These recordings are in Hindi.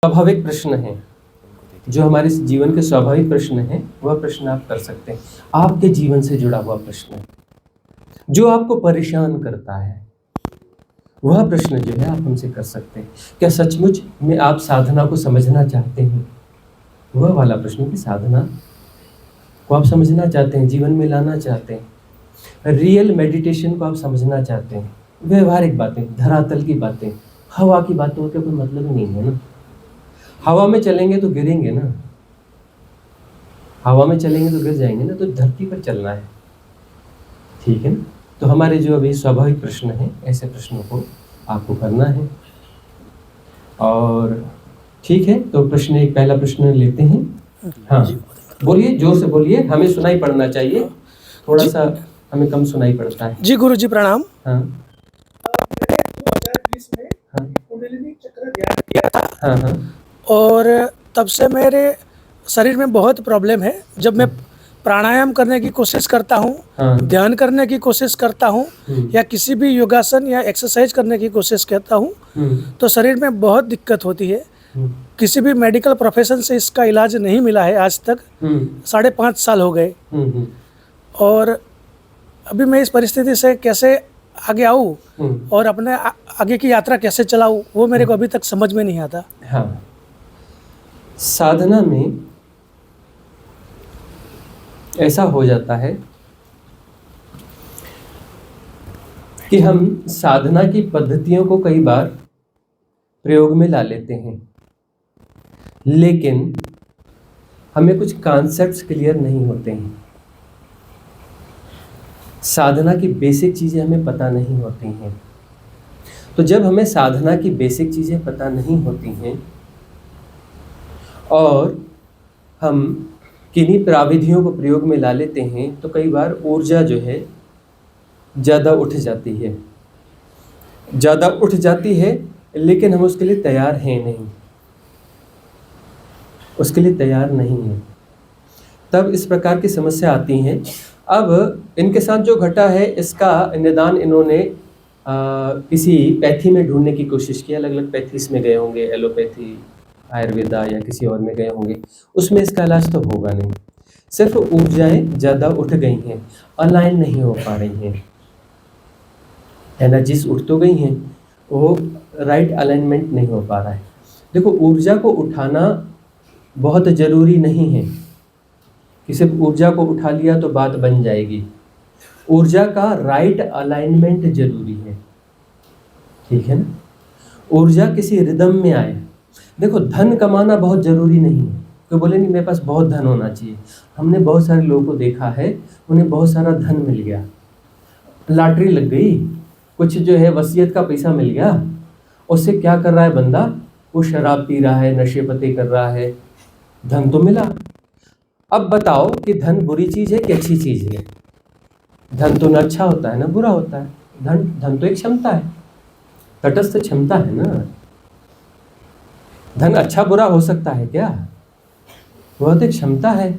स्वाभाविक प्रश्न हैं, जो हमारे जीवन के स्वाभाविक प्रश्न हैं, वह प्रश्न आप कर सकते हैं। आपके जीवन से जुड़ा हुआ प्रश्न जो आपको परेशान करता है, वह प्रश्न जो है आप हमसे कर सकते हैं। क्या सचमुच में आप साधना को समझना चाहते हैं? वह वाला प्रश्न कि साधना को आप समझना चाहते हैं, जीवन में लाना चाहते हैं, रियल मेडिटेशन को आप समझना चाहते हैं। व्यवहारिक बातें, धरातल की बातें, हवा की बातों का कोई मतलब ही नहीं है ना। हवा में चलेंगे तो गिरेंगे ना, हवा में चलेंगे तो गिर जाएंगे ना, तो धरती पर चलना है, ठीक है ना। तो हमारे जो अभी स्वाभाविक प्रश्न हैं, ऐसे प्रश्नों को आपको करना है। और ठीक है, तो प्रश्न एक पहला प्रश्न लेते हैं। हाँ बोलिए, जोर से बोलिए, हमें सुनाई पड़ना चाहिए, थोड़ा सा हमें कम सुनाई पड़ता है। जी गुरु जी प्रणाम। हाँ, मैंने 2020 में कुंडलिनी चक्र ध्यान किया था। हाँ हाँ, और तब से मेरे शरीर में बहुत प्रॉब्लम है। जब मैं प्राणायाम करने की कोशिश करता हूँ, हाँ, ध्यान करने की कोशिश करता हूँ, या किसी भी योगासन या एक्सरसाइज करने की कोशिश करता हूँ, तो शरीर में बहुत दिक्कत होती है। किसी भी मेडिकल प्रोफेशन से इसका इलाज नहीं मिला है आज तक। 5.5 साल हो गए। और अभी मैं इस परिस्थिति से कैसे आगे आऊँ और अपने आगे की यात्रा कैसे चलाऊँ, वो मेरे को अभी तक समझ में नहीं आता। हाँ, साधना में ऐसा हो जाता है कि हम साधना की पद्धतियों को कई बार प्रयोग में ला लेते हैं, लेकिन हमें कुछ कॉन्सेप्ट्स क्लियर नहीं होते हैं। साधना की बेसिक चीज़ें हमें पता नहीं होती हैं। तो जब हमें साधना की बेसिक चीज़ें पता नहीं होती हैं और हम किन्हीं प्राविधियों को प्रयोग में ला लेते हैं, तो कई बार ऊर्जा जो है ज़्यादा उठ जाती है, लेकिन हम उसके लिए तैयार हैं नहीं, उसके लिए तैयार नहीं हैं। तब इस प्रकार की समस्या आती हैं। अब इनके साथ जो घटा है, इसका निदान इन्होंने किसी पैथी में ढूंढने की कोशिश की। अलग अलग पैथीज में गए होंगे, एलोपैथी, आयुर्वेदा या किसी और में गए होंगे, उसमें इसका इलाज तो होगा नहीं। सिर्फ ऊर्जाएं ज़्यादा उठ गई हैं, अलाइन नहीं हो पा रही हैं। एनर्जीज उठ तो गई हैं, वो राइट अलाइनमेंट नहीं हो पा रहा है। देखो, ऊर्जा को उठाना बहुत ज़रूरी नहीं है कि सिर्फ ऊर्जा को उठा लिया तो बात बन जाएगी। ऊर्जा का राइट अलाइनमेंट जरूरी है, ठीक है ना। ऊर्जा किसी रिदम में आए। देखो, धन कमाना बहुत ज़रूरी नहीं है। कोई बोले नहीं मेरे पास बहुत धन होना चाहिए। हमने बहुत सारे लोगों को देखा है, उन्हें बहुत सारा धन मिल गया, लॉटरी लग गई, कुछ जो है वसीयत का पैसा मिल गया, उससे क्या कर रहा है बंदा? वो शराब पी रहा है, नशे पते कर रहा है, धन तो मिला। अब बताओ कि धन बुरी चीज़ है कि अच्छी चीज़ है? धन तो ना अच्छा होता है ना बुरा होता है। धन तो एक क्षमता है, तटस्थ क्षमता है ना। धन अच्छा बुरा हो सकता है क्या? वह तो एक क्षमता है।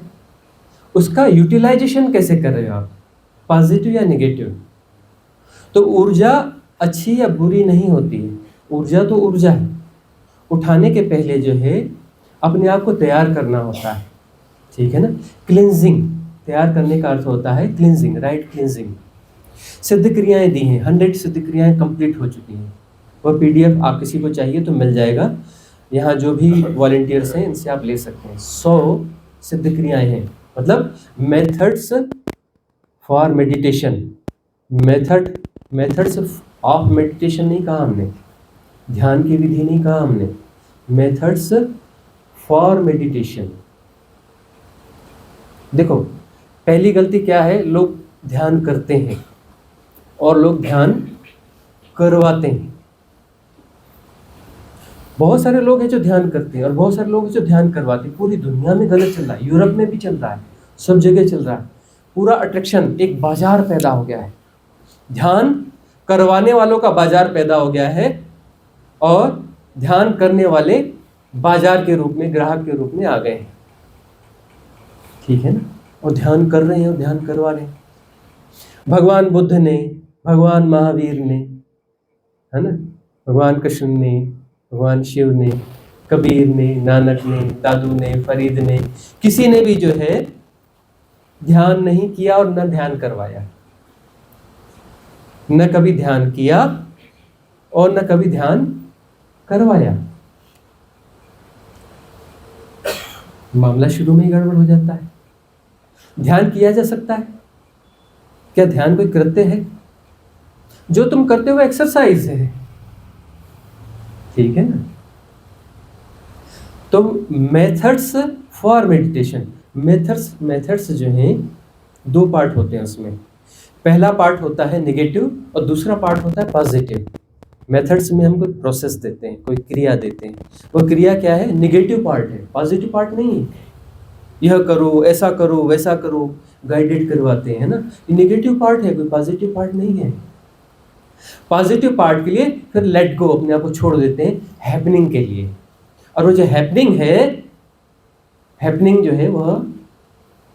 उसका यूटिलाइजेशन कैसे कर रहे हो आप, पॉजिटिव या नेगेटिव? तो ऊर्जा अच्छी या बुरी नहीं होती है, ऊर्जा तो ऊर्जा है। उठाने के पहले जो है अपने आप को तैयार करना होता है, ठीक है ना। क्लिनजिंग, तैयार करने का अर्थ होता है क्लिनजिंग, राइट क्लिनजिंग। सिद्ध क्रियाएं दी हैं, 100 सिद्ध क्रियाएं कंप्लीट हो चुकी हैं। वह PDF आप किसी को चाहिए तो मिल जाएगा। यहाँ जो भी वॉलंटियर्स हैं इनसे आप ले सकते हैं। 100 सिद्ध क्रियाएं हैं, मतलब methods for meditation. Methods of meditation नहीं कहा हमने, ध्यान की विधि नहीं कहा हमने, मेथड्स फॉर मेडिटेशन। देखो, पहली गलती क्या है? लोग ध्यान करते हैं और लोग ध्यान करवाते हैं। बहुत सारे लोग हैं जो ध्यान करते हैं और बहुत सारे लोग हैं जो ध्यान करवाते हैं। पूरी दुनिया में गलत चल रहा है, यूरोप में भी चल रहा है, सब जगह चल रहा है। पूरा अट्रैक्शन, एक बाजार पैदा हो गया है, ध्यान करवाने वालों का बाजार पैदा हो गया है और ध्यान करने वाले बाजार के रूप में, ग्राहक के रूप में आ गए हैं, ठीक है ना। और ध्यान कर रहे हैं और ध्यान करवा रहे हैं। भगवान बुद्ध ने, भगवान महावीर ने, है ना, भगवान कृष्ण ने, भगवान शिव ने कबीर ने, नानक ने, दादू ने, फरीद ने, किसी ने भी जो है ध्यान नहीं किया और न ध्यान करवाया, न कभी ध्यान किया और न कभी ध्यान करवाया। मामला शुरू में ही गड़बड़ हो जाता है। ध्यान किया जा सकता है क्या? ध्यान कोई कृत्य है? जो तुम करते हो एक्सरसाइज है, ठीक है ना? तो मेथड्स फॉर मेडिटेशन, मेथड्स जो हैं दो पार्ट होते हैं उसमें। पहला पार्ट होता है नेगेटिव और दूसरा पार्ट होता है पॉजिटिव। मेथड्स में हम कोई प्रोसेस देते हैं, कोई क्रिया देते हैं, वो क्रिया क्या है? नेगेटिव पार्ट है, पॉजिटिव पार्ट नहीं है। यह करो, ऐसा करो, वैसा करो, गाइडेड करवाते हैं ना, ये नेगेटिव पार्ट है, कोई पॉजिटिव पार्ट नहीं है। पॉजिटिव पार्ट के लिए फिर लेट गो, अपने आप को छोड़ देते हैं हैपनिंग के लिए। और वो जो हैपनिंग है, हैपनिंग जो है वह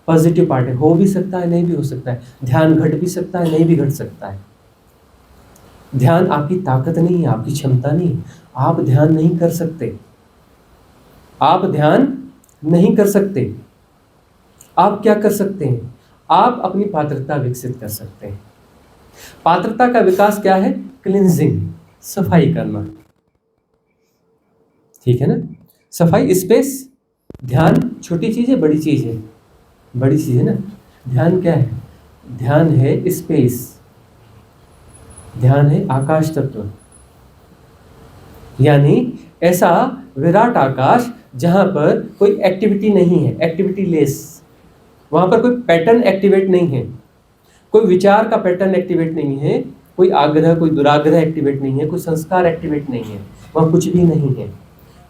पॉजिटिव पार्ट है। हो भी सकता है, नहीं भी हो सकता है। ध्यान घट भी सकता है, नहीं भी घट सकता है। ध्यान आपकी ताकत नहीं है, आपकी क्षमता नहीं है। आप ध्यान नहीं कर सकते, आप ध्यान नहीं कर सकते। आप क्या कर सकते हैं? आप अपनी पात्रता विकसित कर सकते हैं। पात्रता का विकास क्या है? क्लींजिंग, सफाई करना, ठीक है ना? सफाई, स्पेस। ध्यान छोटी चीज है, बड़ी चीज है? बड़ी चीज है ना। ध्यान क्या है? ध्यान है स्पेस, ध्यान है आकाश तत्व, यानी ऐसा विराट आकाश जहां पर कोई एक्टिविटी नहीं है, एक्टिविटी लेस। वहां पर कोई पैटर्न एक्टिवेट नहीं है, कोई विचार का पैटर्न एक्टिवेट नहीं है, कोई आग्रह, कोई दुराग्रह एक्टिवेट नहीं है, कोई संस्कार एक्टिवेट नहीं है। वहां कुछ भी नहीं है।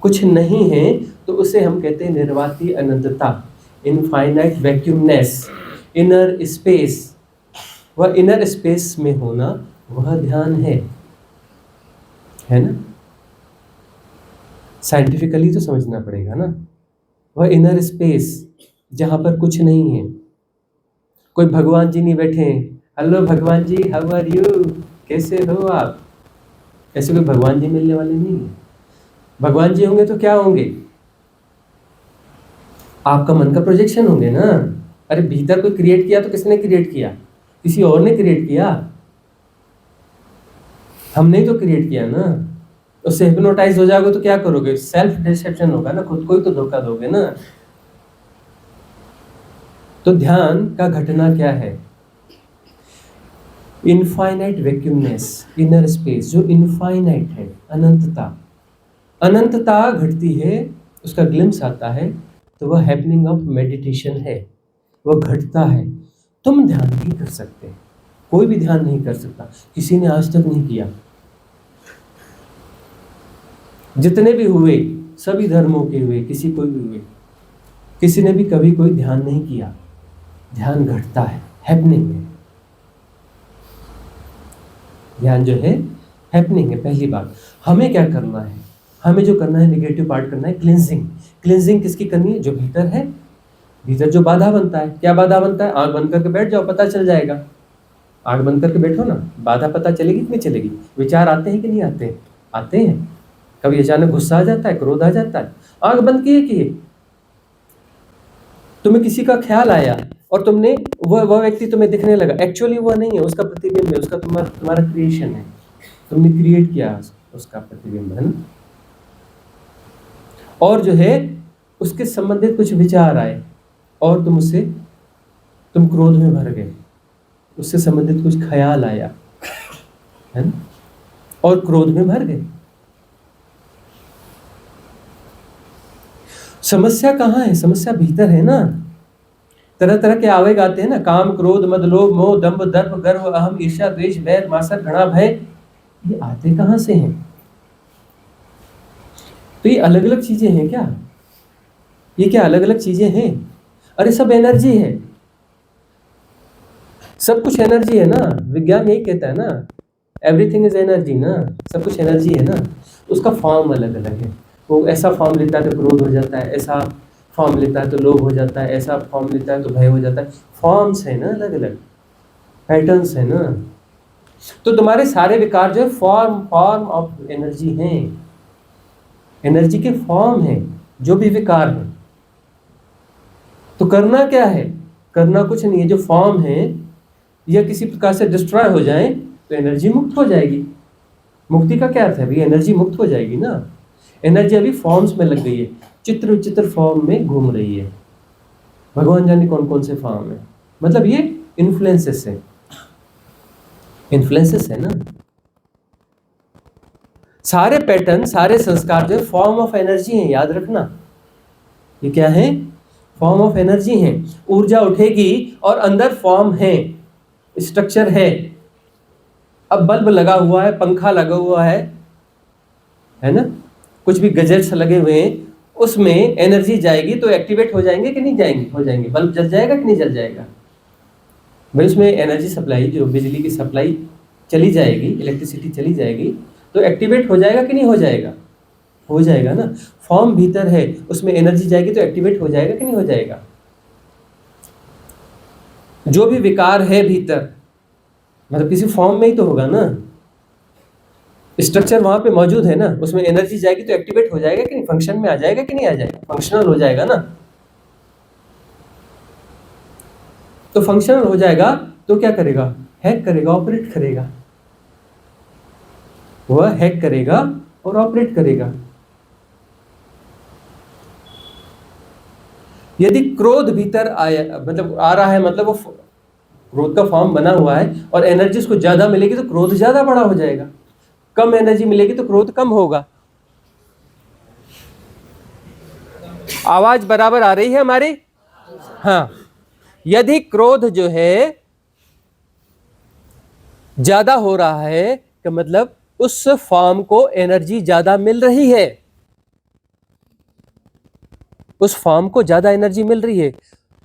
कुछ नहीं है तो उसे हम कहते हैं निर्वाती अनंतता, इनफाइनाइट वैक्यूमनेस, इनर स्पेस। वह इनर स्पेस में होना वह ध्यान है ना? साइंटिफिकली तो समझना पड़ेगा ना। वह इनर स्पेस जहां पर कुछ नहीं है। कोई भगवान जी नहीं बैठे हैं, हेलो भगवान जी, हाउ आर यू, कैसे हो आप? ऐसे कोई भगवान जी मिलने वाले नहीं है। भगवान जी होंगे तो क्या होंगे? आपका मन का प्रोजेक्शन होंगे ना। अरे भीतर कोई क्रिएट किया तो किसने क्रिएट किया? किसी और ने क्रिएट किया, हमने ही तो क्रिएट किया ना। उससे हिप्नोटाइज हो जाओगे तो क्या करोगे? सेल्फ डिसेप्शन होगा ना, खुद को ही तो धोखा दोगे ना। तो ध्यान का घटना क्या है? इनफाइनाइट वैक्यूमनेस, इनर स्पेस जो इनफाइनाइट है, अनंतता। अनंतता घटती है, उसका ग्लिम्स आता है, तो वह हैपनिंग ऑफ मेडिटेशन है, वह घटता है। तुम ध्यान नहीं कर सकते, कोई भी ध्यान नहीं कर सकता, किसी ने आज तक नहीं किया। जितने भी हुए, सभी धर्मों के हुए, किसी कोई भी हुए, किसी ने भी कभी कोई ध्यान नहीं किया। ध्यान घटता है, हैपनिंग है। ध्यान जो है हैपनिंग है। पहली बात, हमें क्या करना है? हमें जो करना है, नेगेटिव पार्ट करना है, क्लींजिंग। क्लींजिंग किसकी करनी है? जो भीतर है। भीतर जो बाधा बनता है, क्या बाधा बनता है? आंख बंद करके बैठ जाओ, पता चल जाएगा। आंख बंद करके बैठो ना, बाधा पता चलेगी कि नहीं चलेगी? विचार आते हैं कि नहीं आते हैं? आते हैं। कभी अचानक गुस्सा आ जाता है, क्रोध आ जाता है, आंख बंद किए तुम्हें किसी का ख्याल आया और तुमने वह व्यक्ति तुम्हें दिखने लगा, एक्चुअली वह नहीं है, उसका प्रतिबिंब है, उसका तुम्हारा क्रिएशन है, तुमने क्रिएट किया उसका प्रतिबिंब, है ना? और जो है उसके संबंधित कुछ विचार आए और तुम क्रोध में भर गए, उससे संबंधित कुछ ख्याल आया, है ना, और क्रोध में भर गए। समस्या कहाँ है? समस्या भीतर है ना। तरह तरह के आवेग आते हैं ना, काम, क्रोध, मद, लोभ, मोह, दंभ, दर्प, गर्व, अहम, ईर्ष्या, द्वेष, वैर, मासर, घृणा, भय, ये आते कहाँ से हैं? तो ये अलग अलग चीजें हैं क्या? ये क्या अलग अलग चीजें हैं? अरे सब एनर्जी है, सब कुछ एनर्जी है ना। विज्ञान यही कहता है ना, एवरीथिंग इज एनर्जी ना, सब कुछ एनर्जी है ना। उसका फॉर्म अलग अलग है। वो ऐसा फॉर्म लेता है तो क्रोध हो जाता है, ऐसा फॉर्म लेता है तो लोभ हो जाता है, ऐसा फॉर्म लेता है तो भय हो जाता है। फॉर्म्स है ना, अलग अलग पैटर्न्स है ना। तो तुम्हारे सारे विकार जो है फॉर्म ऑफ एनर्जी हैं, एनर्जी के फॉर्म है जो भी विकार है। तो करना क्या है? करना कुछ नहीं है। जो फॉर्म है या किसी प्रकार से डिस्ट्रॉय हो जाए तो एनर्जी मुक्त हो जाएगी। मुक्ति का क्या अर्थ है? भाई एनर्जी मुक्त हो जाएगी ना। एनर्जी अभी फॉर्म्स में लग गई है, चित्र विचित्र फॉर्म में घूम रही है। भगवान जाने कौन कौन से फॉर्म है। मतलब ये इन्फ्लुएंसेस है, इन्फ्लुएंसेस है ना। सारे पैटर्न, सारे संस्कार जो फॉर्म ऑफ एनर्जी हैं, याद रखना। ये क्या है? फॉर्म ऑफ एनर्जी है। ऊर्जा उठेगी और अंदर फॉर्म है, स्ट्रक्चर है। अब बल्ब लगा हुआ है, पंखा लगा हुआ है ना, कुछ भी गैजेट्स लगे हुए हैं, उसमें एनर्जी जाएगी तो एक्टिवेट हो जाएंगे कि नहीं जाएंगे? हो जाएंगे। बल्ब जल जाएगा कि नहीं जल जाएगा? भाई उसमें एनर्जी सप्लाई, जो बिजली की सप्लाई चली जाएगी, इलेक्ट्रिसिटी चली जाएगी तो एक्टिवेट हो जाएगा कि नहीं हो जाएगा? हो जाएगा ना। फॉर्म भीतर है, उसमें एनर्जी जाएगी तो एक्टिवेट हो जाएगा कि नहीं हो जाएगा? जो भी विकार है भीतर, मतलब किसी फॉर्म में ही तो होगा ना। स्ट्रक्चर वहां पे मौजूद है ना, उसमें एनर्जी जाएगी तो एक्टिवेट हो जाएगा कि नहीं? फंक्शन में आ जाएगा कि नहीं आ जाएगा? फंक्शनल हो जाएगा ना। तो फंक्शनल हो जाएगा तो क्या करेगा? हैक करेगा, ऑपरेट करेगा। वह हैक करेगा और ऑपरेट करेगा। यदि क्रोध भीतर आया, मतलब आ रहा है, मतलब वो क्रोध का फॉर्म बना हुआ है और एनर्जी उसको ज्यादा मिलेगी तो क्रोध ज्यादा बड़ा हो जाएगा। कम एनर्जी मिलेगी तो क्रोध कम होगा। आवाज बराबर आ रही है हमारी? हाँ। यदि क्रोध जो है ज्यादा हो रहा है तो मतलब उस फॉर्म को एनर्जी ज्यादा मिल रही है, उस फॉर्म को ज्यादा एनर्जी मिल रही है।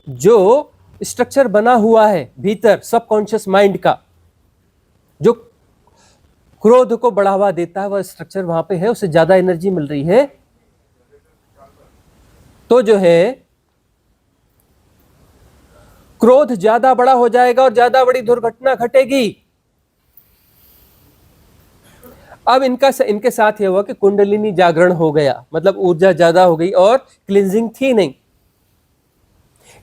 जो स्ट्रक्चर बना हुआ है भीतर सबकॉन्शियस माइंड का, जो क्रोध को बढ़ावा देता है, वह स्ट्रक्चर वहां पे है, उसे ज्यादा एनर्जी मिल रही है। तो जो है क्रोध ज्यादा बड़ा हो जाएगा और ज्यादा बड़ी दुर्घटना घटेगी। अब इनके साथ यह हुआ कि कुंडलिनी जागरण हो गया, मतलब ऊर्जा ज्यादा हो गई और क्लिंजिंग थी नहीं।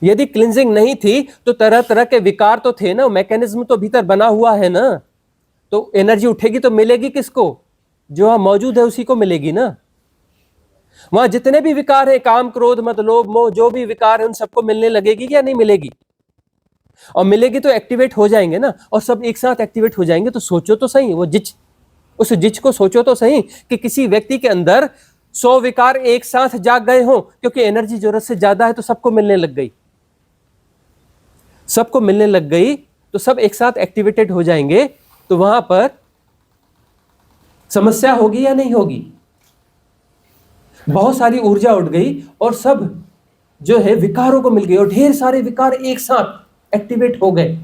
यदि क्लिंजिंग नहीं थी तो तरह तरह के विकार तो थे ना, मैकेनिज्म तो भीतर बना हुआ है ना। तो एनर्जी उठेगी तो मिलेगी किसको? जो वहां मौजूद है उसी को मिलेगी ना। वहां जितने भी विकार है, काम क्रोध मद लोभ मोह, जो भी विकार है उन सबको मिलने लगेगी या नहीं मिलेगी? और मिलेगी तो एक्टिवेट हो जाएंगे ना, और सब एक साथ एक्टिवेट हो जाएंगे। तो सोचो तो सही, वो उस जिच को सोचो तो सही कि किसी व्यक्ति के अंदर 100 विकार एक साथ जाग गए हों, क्योंकि एनर्जी जरूरत से ज्यादा है तो सबको मिलने लग गई। सबको मिलने लग गई तो सब एक साथ एक्टिवेटेड हो जाएंगे। तो वहां पर समस्या होगी या नहीं होगी? बहुत सारी ऊर्जा उठ गई और सब जो है विकारों को मिल गई, और ढेर सारे विकार एक साथ एक्टिवेट हो गए।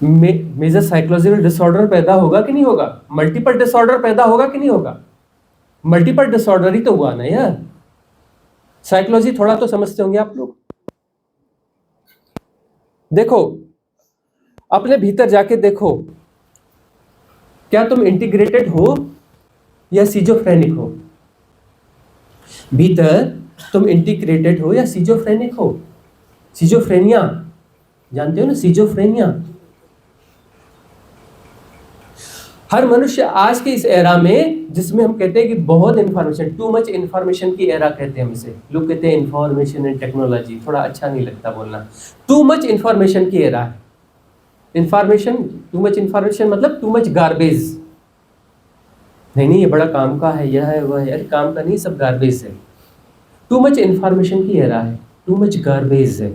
मेजर साइकोलॉजिकल डिसऑर्डर पैदा होगा कि नहीं होगा? मल्टीपल डिसऑर्डर पैदा होगा कि नहीं होगा? मल्टीपल डिसऑर्डर ही तो हुआ ना यार। साइकोलॉजी थोड़ा तो समझते होंगे आप लोग। देखो, अपने भीतर जाके देखो, क्या तुम इंटीग्रेटेड हो या सिजोफ्रेनिक हो? भीतर तुम इंटीग्रेटेड हो या सिजोफ्रेनिक हो? सिजोफ्रेनिया जानते हो ना, सिजोफ्रेनिया। हर मनुष्य आज के इस एरा में, जिसमें हम कहते हैं कि बहुत इंफॉर्मेशन, टू मच इंफॉर्मेशन की एरा कहते हैं हम इसे। लोग कहते हैं इंफॉर्मेशन एंड टेक्नोलॉजी, थोड़ा अच्छा नहीं लगता बोलना। टू मच इंफॉर्मेशन की एरा है। इंफॉर्मेशन, टू मच इंफॉर्मेशन मतलब टू मच गार्बेज। नहीं, ये बड़ा काम का है, यह है वह है। अरे काम का नहीं, सब गार्बेज है। टू मच इंफॉर्मेशन की एरा है, टू मच गार्बेज है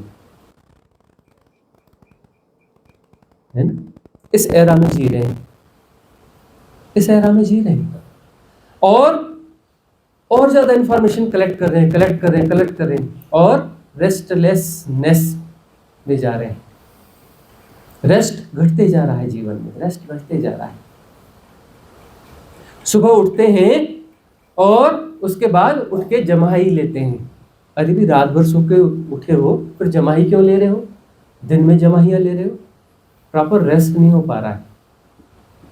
ना। इस एरा में जी रहे हैं, इस एरा में जी रहे हैं, और ज्यादा इंफॉर्मेशन कलेक्ट कर रहे हैं और रेस्टलेसनेस में जा रहे हैं। रेस्ट घटते जा रहा है जीवन में, रेस्ट घटते जा रहा है। सुबह उठते हैं और उसके बाद उठ के जमाई लेते हैं। अरे भी रात भर सो के उठे हो, फिर जमाई क्यों ले रहे हो? दिन में जमाइयाँ ले रहे हो। प्रॉपर रेस्ट नहीं हो पा रहा है।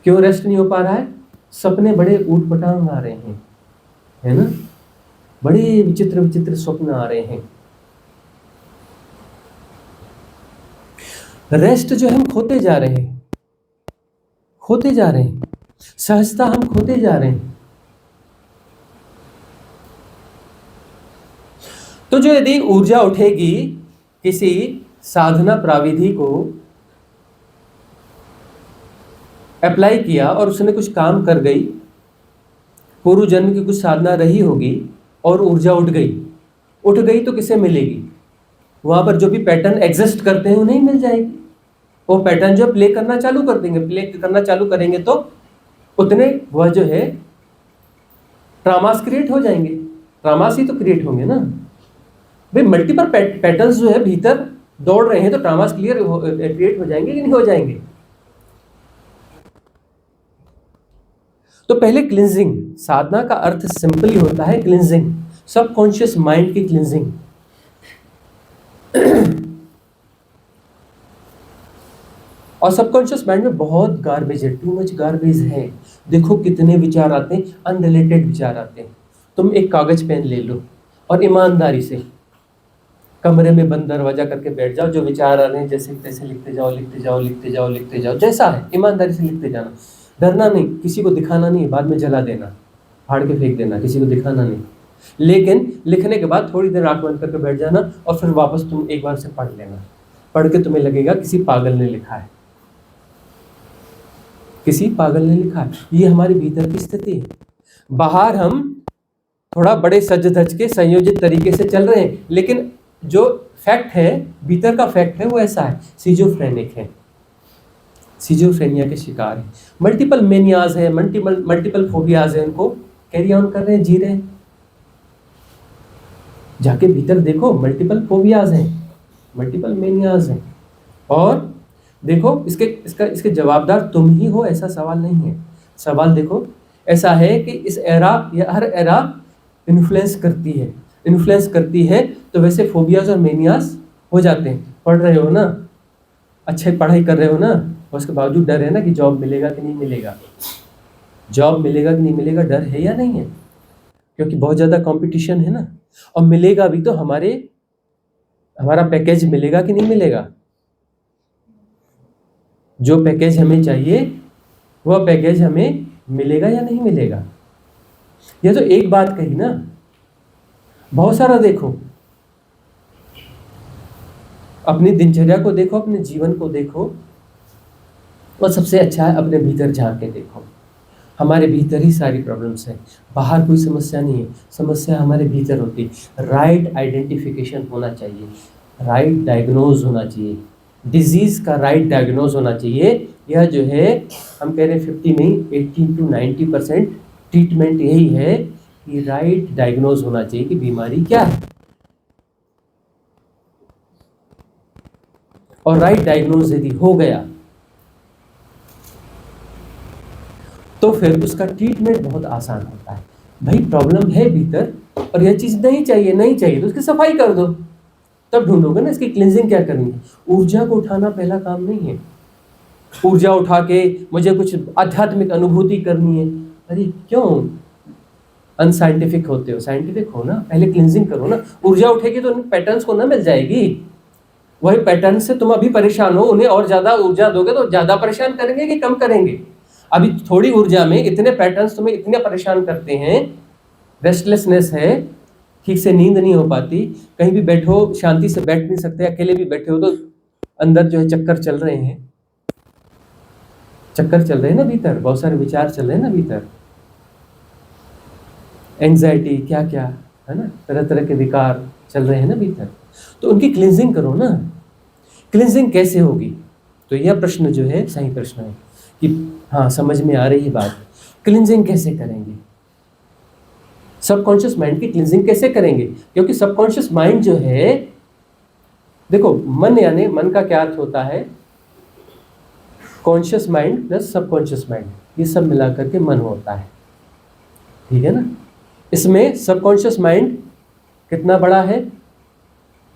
क्यों रेस्ट नहीं हो पा रहा है? सपने बड़े ऊट पटांग आ रहे हैं, है ना, बड़े विचित्र विचित्र स्वप्न आ रहे हैं। रेस्ट जो हम खोते जा रहे हैं, खोते जा रहे हैं, सहजता हम खोते जा रहे हैं। तो जो यदि ऊर्जा उठेगी किसी साधना प्राविधि को अप्लाई किया और उसने कुछ काम कर गई, पूर्व जन्म की कुछ साधना रही होगी और ऊर्जा उठ गई तो किसे मिलेगी? वहां पर जो भी पैटर्न एग्जिस्ट करते हैं उन्हें मिल जाएगी। वो पैटर्न जो प्ले करना चालू कर देंगे, प्ले करना चालू करेंगे तो उतने वह जो है ट्रामास क्रिएट हो जाएंगे। ट्रामास ही तो क्रिएट होंगे ना भाई, मल्टीपल पैटर्न्स जो है भीतर दौड़ रहे हैं तो ट्रामास क्रिएट हो जाएंगे कि नहीं हो जाएंगे? तो पहले क्लिंजिंग, साधना का अर्थ सिंपली होता है क्लिंजिंग, सबकॉन्शियस माइंड की क्लिंजिंग। और सबकॉन्शियस माइंड में बहुत गार्बेज है, टू मच गार्बेज है। देखो कितने विचार आते हैं, अनरिलेटेड विचार आते हैं। तुम एक कागज पेन ले लो और ईमानदारी से कमरे में बंद दरवाजा करके बैठ जाओ, जो विचार आ रहे हैं जैसे तैसे लिखते जाओ, लिखते जाओ, लिखते जाओ, लिखते जाओ, जैसा है ईमानदारी से लिखते जाना। डरना नहीं, किसी को दिखाना नहीं, बाद में जला देना, फाड़ के फेंक देना, किसी को दिखाना नहीं। लेकिन लिखने के बाद थोड़ी देर आंख बंद करके बैठ जाना और फिर वापस तुम एक बार से पढ़ लेना। पढ़ के तुम्हें लगेगा किसी पागल ने लिखा है, किसी पागल ने लिखा है। ये हमारे भीतर की स्थिति है। बाहर हम थोड़ा बड़े सज धज के संयोजित तरीके से चल रहे हैं, लेकिन जो फैक्ट है, भीतर का फैक्ट है, वो ऐसा है, सिजोफ्रेनिक है, सिजोफ्रेनिया के शिकार है। मल्टीपल मेनियाज है, मल्टीपल फोबियाज है, उनको कैरी ऑन कर रहे हैं, जी रहे हैं। जाके भीतर देखो, मल्टीपल फोबियाज हैं, मल्टीपल मेनियाज हैं। और देखो इसके जवाबदार तुम ही हो, ऐसा सवाल नहीं है। सवाल देखो ऐसा है कि इस एरा या हर एरा इन्फ्लुएंस करती है तो वैसे फोबियाज और मेनियाज हो जाते हैं। पढ़ रहे हो ना, अच्छे पढ़ाई कर रहे हो ना, और उसके बावजूद डर है ना कि जॉब मिलेगा कि नहीं मिलेगा, जॉब मिलेगा कि नहीं मिलेगा, डर है या नहीं है? क्योंकि बहुत ज़्यादा कंपटीशन है ना। और मिलेगा भी तो हमारा पैकेज मिलेगा कि नहीं मिलेगा? जो पैकेज हमें चाहिए वह पैकेज हमें मिलेगा या नहीं मिलेगा? यह तो एक बात कही ना, बहुत सारा देखो, अपनी दिनचर्या को देखो, अपने जीवन को देखो, और सबसे अच्छा है अपने भीतर झांक के देखो। हमारे भीतर ही सारी प्रॉब्लम्स हैं, बाहर कोई समस्या नहीं है, समस्या हमारे भीतर होती है। राइट आइडेंटिफिकेशन होना चाहिए, राइट डायग्नोज होना चाहिए, डिजीज़ का राइट डायग्नोज होना चाहिए। यह जो है हम कह रहे हैं 50 नहीं 80 to 90% ट्रीटमेंट यही है कि राइट डायग्नोज होना चाहिए कि बीमारी क्या है। और राइट डायग्नोज यदि हो गया तो फिर उसका ट्रीटमेंट बहुत आसान होता है। भाई प्रॉब्लम है भीतर और यह चीज़ नहीं चाहिए तो उसकी सफाई कर दो, तब ढूंढोगे ना इसकी क्लिंजिंग क्या करनी है। ऊर्जा को उठाना पहला काम नहीं है। ऊर्जा उठा के मुझे कुछ आध्यात्मिक अनुभूति करनी है, अरे क्यों अनसाइंटिफिक होते हो, साइंटिफिक हो ना, पहले क्लिंजिंग करो ना। ऊर्जा उठेगी तो उन पैटर्न्स को ना मिल जाएगी। वही पैटर्न से तुम अभी परेशान हो, उन्हें और ज़्यादा ऊर्जा दोगे तो ज़्यादा परेशान करेंगे कि कम करेंगे? अभी थोड़ी ऊर्जा में इतने पैटर्न्स तुम्हें इतने परेशान करते हैं, रेस्टलेसनेस है, ठीक से नींद नहीं हो पाती, कहीं भी बैठो शांति से बैठ नहीं सकते, अकेले भी बैठे हो तो अंदर जो है चक्कर चल रहे हैं ना भीतर, बहुत सारे विचार चल रहे हैं ना भीतर, एंजाइटी क्या क्या है ना, तरह तरह के विकार चल रहे हैं ना भीतर। तो उनकी क्लिंजिंग करो ना। क्लिंजिंग कैसे होगी? तो यह प्रश्न जो है सही प्रश्न है कि हाँ समझ में आ रही है बात। क्लिंजिंग कैसे करेंगे? सबकॉन्शियस माइंड की क्लिंजिंग कैसे करेंगे? क्योंकि सबकॉन्शियस माइंड जो है, देखो मन यानी मन का क्या अर्थ होता है, conscious mind plus subconscious mind, ये सब मिला करके मन होता है, ठीक है ना। इसमें सबकॉन्शियस माइंड कितना बड़ा है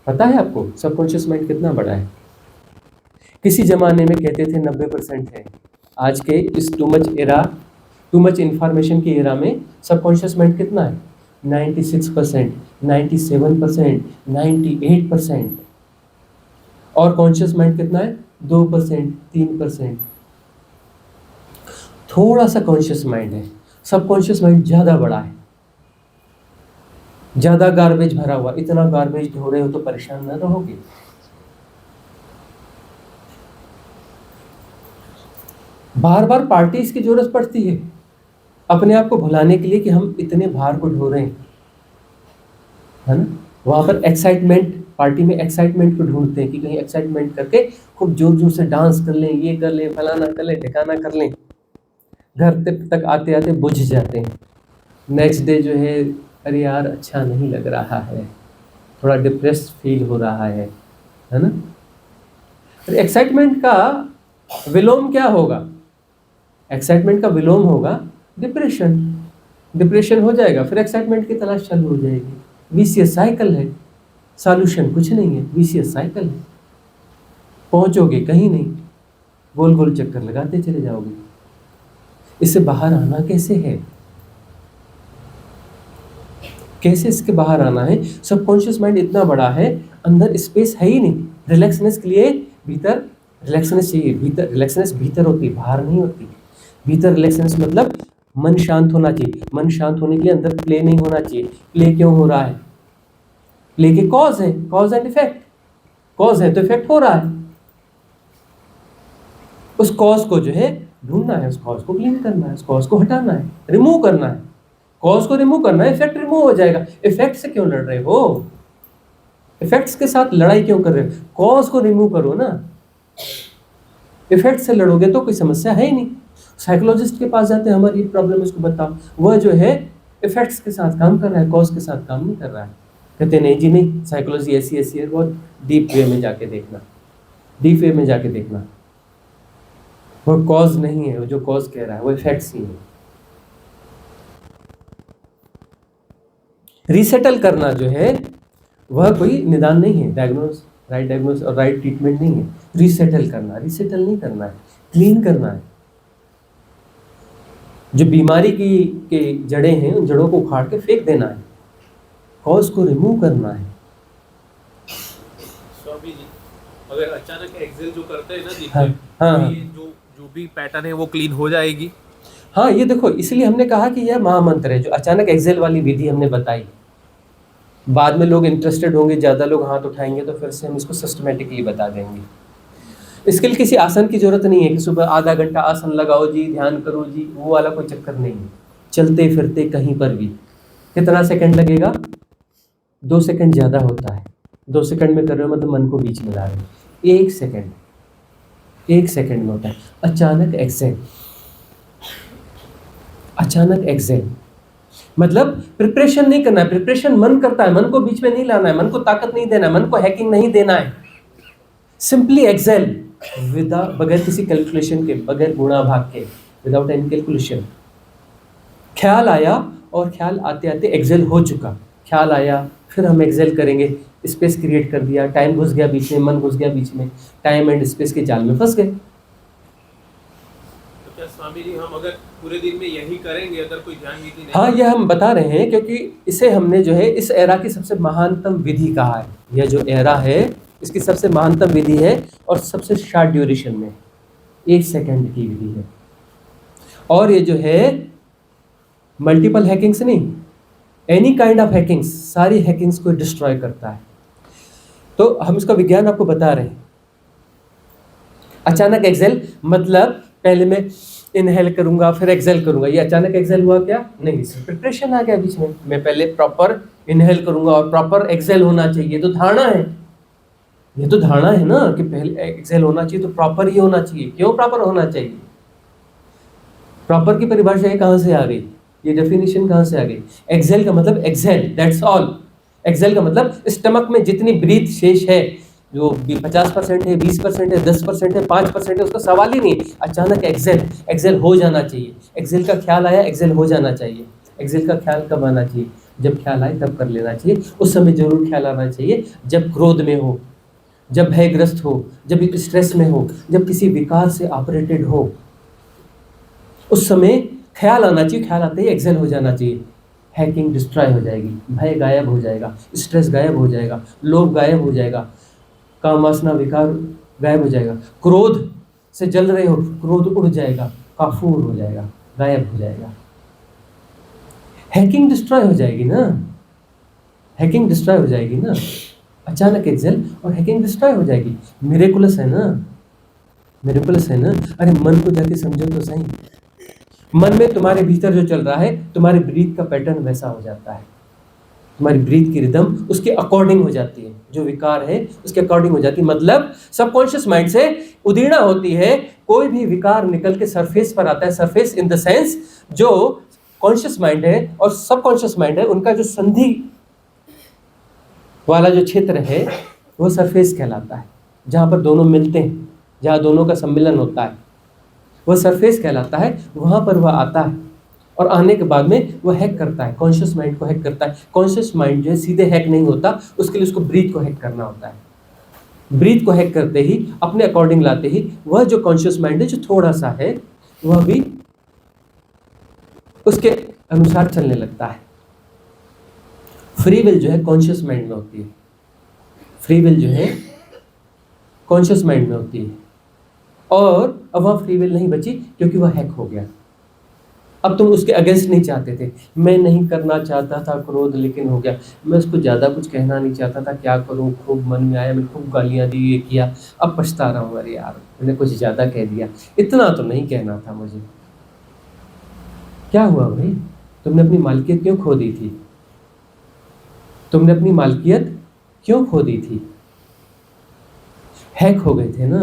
पता है आपको? सबकॉन्शियस माइंड कितना बड़ा है? किसी जमाने में कहते थे 90% है, आज के इस too much era too much information की एरा में सबकॉन्शियस माइंड कितना है? 96%, 97%, 98%। और कॉन्शियस माइंड कितना है? 2%, 3%। थोड़ा सा कॉन्शियस माइंड है, सबकॉन्शियस माइंड ज़्यादा बड़ा है, ज़्यादा गार्बेज भरा हुआ। इतना गार्बेज ढो रहे हो तो परेशान ना रहोगे। बार बार पार्टीज की जरूरत पड़ती है अपने आप को भुलाने के लिए कि हम इतने भार को ढो रहे हैं, है ना। वहाँ पर एक्साइटमेंट, पार्टी में एक्साइटमेंट को ढूंढते हैं कि कहीं एक्साइटमेंट करके खूब जोर जोर से डांस कर लें, ये कर लें, फलाना कर लें, ठिकाना कर लें। घर तक आते आते बुझ जाते हैं। नेक्स्ट डे जो है, अरे यार अच्छा नहीं लग रहा है, थोड़ा डिप्रेस्ड फील हो रहा है ना। एक्साइटमेंट का विलोम क्या होगा? एक्साइटमेंट का विलोम होगा डिप्रेशन। डिप्रेशन हो जाएगा, फिर एक्साइटमेंट की तलाश चालू हो जाएगी। विशियस साइकिल है, सॉल्यूशन कुछ नहीं है, विशियस साइकिल है। पहुंचोगे कहीं नहीं, गोल गोल चक्कर लगाते चले जाओगे। इससे बाहर आना कैसे है? कैसे इसके बाहर आना है? सबकॉन्शियस माइंड इतना बड़ा है, अंदर स्पेस है ही नहीं रिलैक्सनेस के लिए। भीतर रिलैक्सनेस चाहिए, भीतर रिलैक्सनेस भीतर होती है, बाहर नहीं होती। भीतर रिलैक्सनेस मतलब मन शांत होना चाहिए। मन शांत होने के लिए अंदर प्ले नहीं होना चाहिए। प्ले क्यों हो रहा है? प्ले के कॉज है, कॉज एंड इफेक्ट। कॉज है तो इफेक्ट हो रहा है। उस कॉज को जो है ढूंढना है, उस कॉज को क्लीन करना है, उस कॉज को हटाना है, रिमूव करना है। कॉज को रिमूव करना है, इफेक्ट रिमूव हो जाएगा। इफेक्ट से क्यों लड़ रहे हो? इफेक्ट्स के साथ लड़ाई क्यों कर रहे हो? कॉज को रिमूव करो ना। इफेक्ट से लड़ोगे तो कोई समस्या है ही नहीं। साइकोलॉजिस्ट के पास जाते हैं, हमारी प्रॉब्लम इसको बताओ, वह जो है इफेक्ट्स के साथ काम कर रहा है, कॉज के साथ काम नहीं कर रहा है। कहते नहीं जी नहीं, साइकोलॉजी ऐसी ऐसी है। बहुत डीप वे में जाके देखना, डीप वे में जाके देखना। वो कॉज नहीं है, वो जो कॉज कह रहा है वो इफेक्ट्स ही है। रीसेटल करना जो है वह कोई निदान नहीं है, डायग्नोस और राइट ट्रीटमेंट नहीं है। रीसेटल करना, रीसेटल नहीं करना है, क्लीन करना है। जो बीमारी की जड़ें हैं, उन जड़ों को उखाड़ के फेंक देना है, कॉज को रिमूव करना है। स्वामी जी, अगर अचानक एक्सेल जो करते हैं ना दिन हाँ, में, हाँ, तो ये जो भी पैटर्न है वो क्लीन हो जाएगी। हाँ, ये देखो, इसलिए हमने कहा कि यह महामंत्र है। जो अचानक एक्सेल वाली विधि हमने बताई, बाद में लोग इंटरेस्टेड होंगे, ज़्यादा लोग हाथ उठाएंगे तो फिर से हम इसको सिस्टमेटिकली बता देंगे। इसके लिए किसी आसन की जरूरत नहीं है कि सुबह आधा घंटा आसन लगाओ जी, ध्यान करो जी, वो वाला कोई चक्कर नहीं है। चलते फिरते कहीं पर भी कितना सेकंड लगेगा? 2 सेकंड ज़्यादा होता है। 2 सेकंड में कर रहे हो मतलब मन को बीच में ला रहे हो। 1 सेकंड, 1 सेकंड में होता है अचानक एक्सेल। अचानक एक्सेल मतलब प्रिपरेशन नहीं करना है। प्रिपरेशन मन करता है, मन को बीच में नहीं लाना है, मन को ताकत नहीं देना है, मन को हैकिंग नहीं देना है। सिंपली एक्सेल बगैर किसी कैलकुलेशन के, बगैर गुणा भाग के, विदाउट एनी कैलकुलेशन। ख्याल आया और ख्याल आते आते एक्सेल हो चुका। ख्याल आया, फिर हम एक्सेल करेंगे, स्पेस क्रिएट कर दिया, टाइम घुस गया बीच में, मन घुस गया बीच में, टाइम एंड स्पेस के जाल में फंस गए। तो क्या स्वामी जी, हम अगर पूरे दिन में यही करेंगे, अगर कोई ध्यान विधि नहीं? हाँ, यह हम बता रहे हैं क्योंकि इसे हमने जो है इस एरा की सबसे महानतम विधि कहा है। यह जो एरा है इसकी सबसे महानतम विधि है और सबसे शॉर्ट ड्यूरेशन में 1 सेकंड की विधि है। और ये जो है मल्टीपल हैकिंग्स नहीं, एनी काइंड ऑफ हैकिंग्स, सारी हैकिंग्स को डिस्ट्रॉय करता है। तो हम इसका विज्ञान आपको बता रहे हैं। अचानक एक्सेल मतलब पहले मैं इनहेल करूंगा फिर एक्सेल करूंगा, ये अचानक एक्सेल हुआ क्या? नहीं, प्रिपरेशन आ गया बीच में। मैं पहले प्रॉपर इनहेल करूंगा और प्रॉपर एक्सेल होना चाहिए, तो धारणा है। ये तो धारणा है ना कि पहले एक्सेल होना चाहिए तो प्रॉपर ही होना चाहिए। क्यों प्रॉपर होना चाहिए? प्रॉपर की परिभाषा ये कहाँ से आ गई? ये डेफिनेशन कहाँ से आ गई? एक्सेल का मतलब एक्सेल, दैट्स ऑल। एक्सेल का मतलब स्टमक में जितनी ब्रीथ शेष है, जो 50% है, 20% है, 10% है, 5% है, उसका सवाल ही नहीं। अचानक एक्सेल हो जाना चाहिए। एक्सेल का ख्याल आया, एक्सेल हो जाना चाहिए। एक्सेल का ख्याल कब आना चाहिए? जब ख्याल आए तब कर लेना चाहिए। उस समय जरूर ख्याल आना चाहिए जब क्रोध में हो, जब भयग्रस्त हो, जब स्ट्रेस में हो, जब किसी विकार से ऑपरेटेड हो, उस समय ख्याल आना चाहिए, ख्याल आते ही एक्सेल हो जाना चाहिए। हैकिंग डिस्ट्रॉय हो जाएगी, भय गायब हो जाएगा, स्ट्रेस गायब हो जाएगा, लोभ गायब हो जाएगा, काम वासना विकार गायब हो जाएगा, क्रोध से जल रहे हो क्रोध उड़ जाएगा, काफूर हो जाएगा, गायब हो जाएगा। हैकिंग डिस्ट्रॉय हो जाएगी ना, हैकिंग डिस्ट्रॉय हो जाएगी ना, अचानक एक्सेल और हैकिंग डिस्ट्रॉय हो जाएगी। मिरेकुलस है ना, मिरेकुलस है ना। अरे मन को जाके समझो तो सही, मन में तुम्हारे भीतर जो चल रहा है, तुम्हारे ब्रीथ का पैटर्न वैसा हो जाता है, तुम्हारी ब्रीथ की रिदम उसके अकॉर्डिंग हो जाती है, जो विकार है उसके अकॉर्डिंग हो जाती है। मतलब सबकॉन्शियस माइंड से उदीर्णा होती है, कोई भी विकार निकल के सरफेस पर आता है। सरफेस इन द सेंस जो कॉन्शियस माइंड है और सबकॉन्शियस माइंड है, उनका जो संधि वाला जो क्षेत्र है वो सरफेस कहलाता है। जहाँ पर दोनों मिलते हैं, जहाँ दोनों का सम्मिलन होता है, वह सरफेस कहलाता है। वहाँ पर वह आता है और आने के बाद में वह हैक करता है, कॉन्शियस माइंड को हैक करता है। कॉन्शियस माइंड जो है सीधे हैक नहीं होता, उसके लिए उसको ब्रीथ को हैक करना होता है। ब्रीथ को हैक करते ही, अपने अकॉर्डिंग लाते ही, वह जो कॉन्शियस माइंड है जो थोड़ा सा है, वह भी उसके अनुसार चलने लगता है। फ्री विल जो है कॉन्शियस माइंड में होती है, फ्री विल जो है कॉन्शियस माइंड में होती है, और अब वह फ्री विल नहीं बची क्योंकि वह हैक हो गया। अब तुम उसके अगेंस्ट नहीं चाहते थे, मैं नहीं करना चाहता था क्रोध, लेकिन हो गया। मैं उसको ज़्यादा कुछ कहना नहीं चाहता था, क्या करूं, खूब मन में आया, मैंने खूब गालियाँ दी, ये किया, अब पछता रहा हूँ, अरे यार मैंने कुछ ज़्यादा कह दिया, इतना तो नहीं कहना था मुझे। क्या हुआ भाई, तुमने अपनी मालकियत क्यों खो दी थी? तुमने अपनी मालकियत क्यों खो दी थी? हैक हो गए थे ना,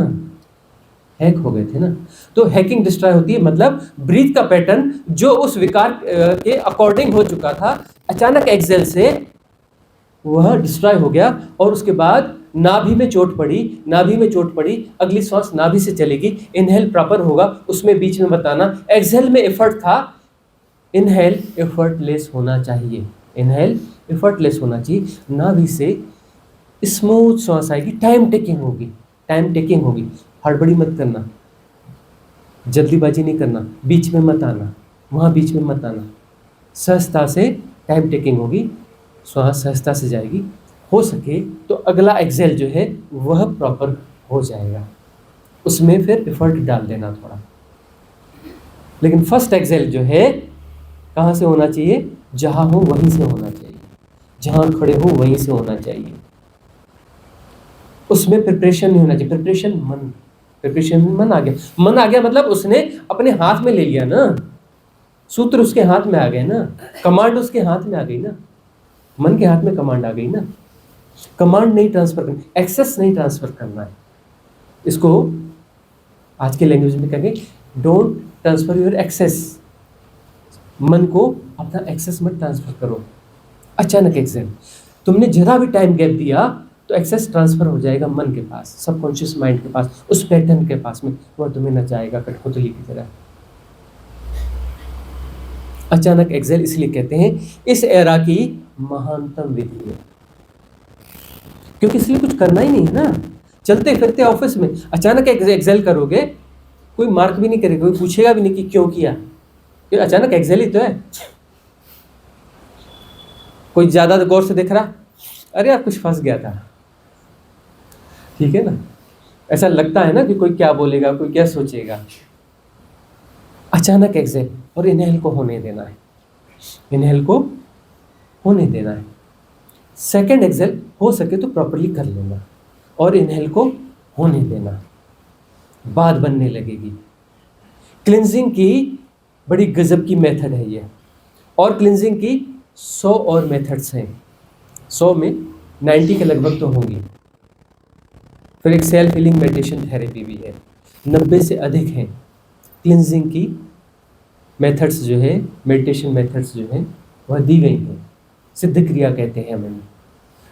हैक हो गए थे ना। तो हैकिंग डिस्ट्रॉय होती है, मतलब ब्रीथ का पैटर्न जो उस विकार के अकॉर्डिंग हो चुका था, अचानक एक्सेल से वह डिस्ट्रॉय हो गया। और उसके बाद नाभि में चोट पड़ी, नाभि में चोट पड़ी, अगली श्वास नाभि से चलेगी, इनहेल प्रॉपर होगा, उसमें बीच में बताना। एक्सेल में एफर्ट था, इनहेल एफर्टलेस होना चाहिए, इनहेल एफर्टलेस होना चाहिए। नाभि से स्मूथ श्वास आएगी, टाइम टेकिंग होगी, टाइम टेकिंग होगी। हड़बड़ी मत करना, जल्दीबाजी नहीं करना, बीच में मत आना, वहाँ बीच में मत आना। सहजता से टाइम टेकिंग होगी, श्वास सहजता से जाएगी। हो सके तो अगला एक्सेल जो है वह प्रॉपर हो जाएगा, उसमें फिर एफर्ट डाल देना थोड़ा। लेकिन फर्स्ट एक्सेल जो है कहाँ से होना चाहिए? जहाँ हो वहीं से होना चाहिए, जहाँ खड़े हो वहीं से होना चाहिए। उसमें प्रिपरेशन नहीं होना चाहिए। प्रिपरेशन मन, प्रिपरेशन मन आ गया, मन आ गया मतलब उसने अपने हाथ में ले लिया ना, सूत्र उसके हाथ में आ गए ना, कमांड उसके हाथ में आ गई ना, मन के हाथ में कमांड आ गई ना। कमांड नहीं ट्रांसफर करनी, एक्सेस नहीं ट्रांसफर करना है। इसको आज के लैंग्वेज में कहेंगे डोंट ट्रांसफर योर एक्सेस। मन को अपना एक्सेस मत ट्रांसफर करो। अचानक एक्सेस, तुमने जरा भी टाइम गैप दिया तो एक्सेस ट्रांसफर हो जाएगा मन के पास, सबकॉन्शियस माइंड के पास, उस पैटर्न के पास में, वह तुम्हें नचाएगा कठपुतली की तरह। अचानक एक्सेल इसलिए कहते हैं इस एरा की महानतम विधि है, क्योंकि इसलिए कुछ करना ही नहीं है ना। चलते फिरते ऑफिस में अचानक एक्सेल करोगे, कोई मार्क भी नहीं करेगा, कोई पूछेगा भी नहीं कि क्यों किया, ये अचानक एक्सेल ही तो है। कोई ज्यादा गौर से देख रहा, अरे यार कुछ फंस गया था, ठीक है ना। ऐसा लगता है ना कि कोई क्या बोलेगा, कोई क्या सोचेगा। अचानक एक्सेल, और इनहेल को होने देना है, इनहेल को होने देना है। सेकंड एक्सेल हो सके तो प्रॉपर्ली कर लेना और इनहेल को होने देना, बात बनने लगेगी। क्लिंजिंग की बड़ी गजब की मेथड है ये, और क्लिंजिंग की 100 और मेथड्स हैं, 100 में 90 के लगभग तो होंगी। फिर एक सेल्फ हीलिंग मेडिटेशन थेरेपी भी है, 90 से अधिक हैं क्लिंजिंग की मेथड्स जो है, मेडिटेशन मेथड्स जो हैं वह दी गई हैं। सिद्ध क्रिया कहते हैं हमें।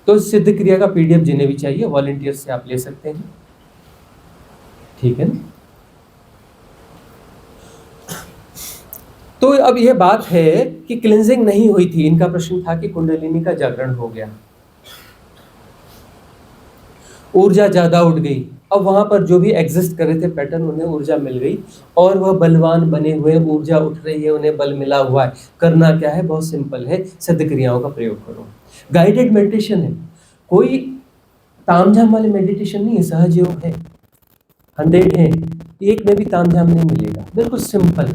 तो सिद्ध क्रिया का PDF जिन्हें भी चाहिए वॉलंटियर से आप ले सकते हैं, ठीक है ना। तो अब यह बात है कि क्लिंजिंग नहीं हुई थी। इनका प्रश्न था कि कुंडलिनी का जागरण हो गया, ऊर्जा ज्यादा उठ गई, अब वहाँ पर जो भी एग्जिस्ट कर रहे थे पैटर्न, उन्हें ऊर्जा मिल गई और वह बलवान बने हुए, ऊर्जा उठ रही है, उन्हें बल मिला हुआ है। करना क्या है, बहुत सिंपल है, सिद्ध क्रियाओं का प्रयोग करो। गाइडेड मेडिटेशन है, कोई तामझाम वाले मेडिटेशन नहीं है, सहज योग है। 100 है, एक में भी तामझाम नहीं मिलेगा, बिल्कुल सिंपल,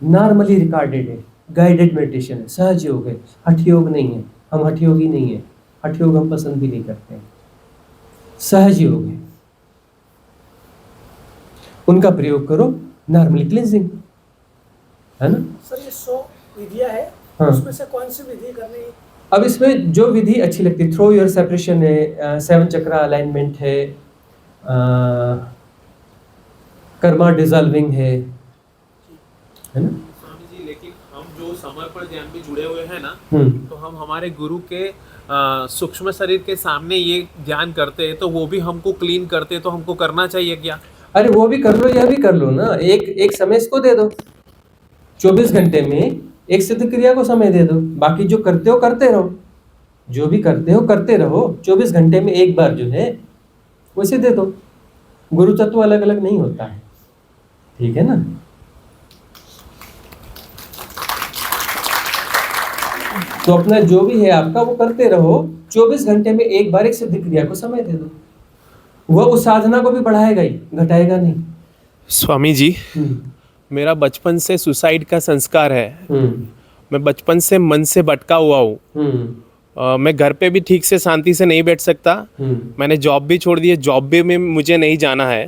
नॉर्मली रिकॉर्डेड है, गाइडेड मेडिटेशन है, सहज योग है, हठ योग नहीं है। हम हठ योगी नहीं है, हठ योग हम पसंद भी नहीं करते हैं, सहज योग है, उनका प्रयोग करो। नॉर्मली क्लींजिंग है ना। सर ये 100 विधियां है, हाँ। उसमें से कौन सी विधि करनी है? अब इसमें जो विधि अच्छी लगती है, थ्रो योर सेपरेशन है, 7 चक्रा अलाइनमेंट है, कर्मा डिजॉल्विंग है ना। स्वामी जी, लेकिन हम जो समर्पण ध्यान में जुड़े हुए हैं ना, हम्म, तो हम हमारे गुरु के सूक्ष्म शरीर के सामने ये ध्यान करते हैं, तो वो भी हमको क्लीन करते हैं, तो हमको करना चाहिए क्या? अरे वो भी कर लो, यह भी कर लो ना। एक समय इसको दे दो, 24 घंटे में एक सिद्ध क्रिया को समय दे दो, बाकी जो करते हो करते रहो, जो भी करते हो करते रहो। 24 घंटे में एक बार जो है वैसे दे दो। गुरु तत्व अलग अलग नहीं होता है, ठीक है ना। तो अपना जो भी है आपका वो करते रहो, 24 घंटे में एक बार एक सिद्ध क्रिया को समय दे दो। वह उस साधना को भी बढ़ाएगा ही, घटाएगा नहीं। स्वामी जी, मेरा बचपन से सुसाइड का संस्कार है। मैं बचपन से मन से भटका हुआ हूँ। मैं घर पे भी ठीक से शांति से नहीं बैठ सकता। मैंने जॉब भी छोड़ दी है, जॉब भी में मुझे नहीं जाना है।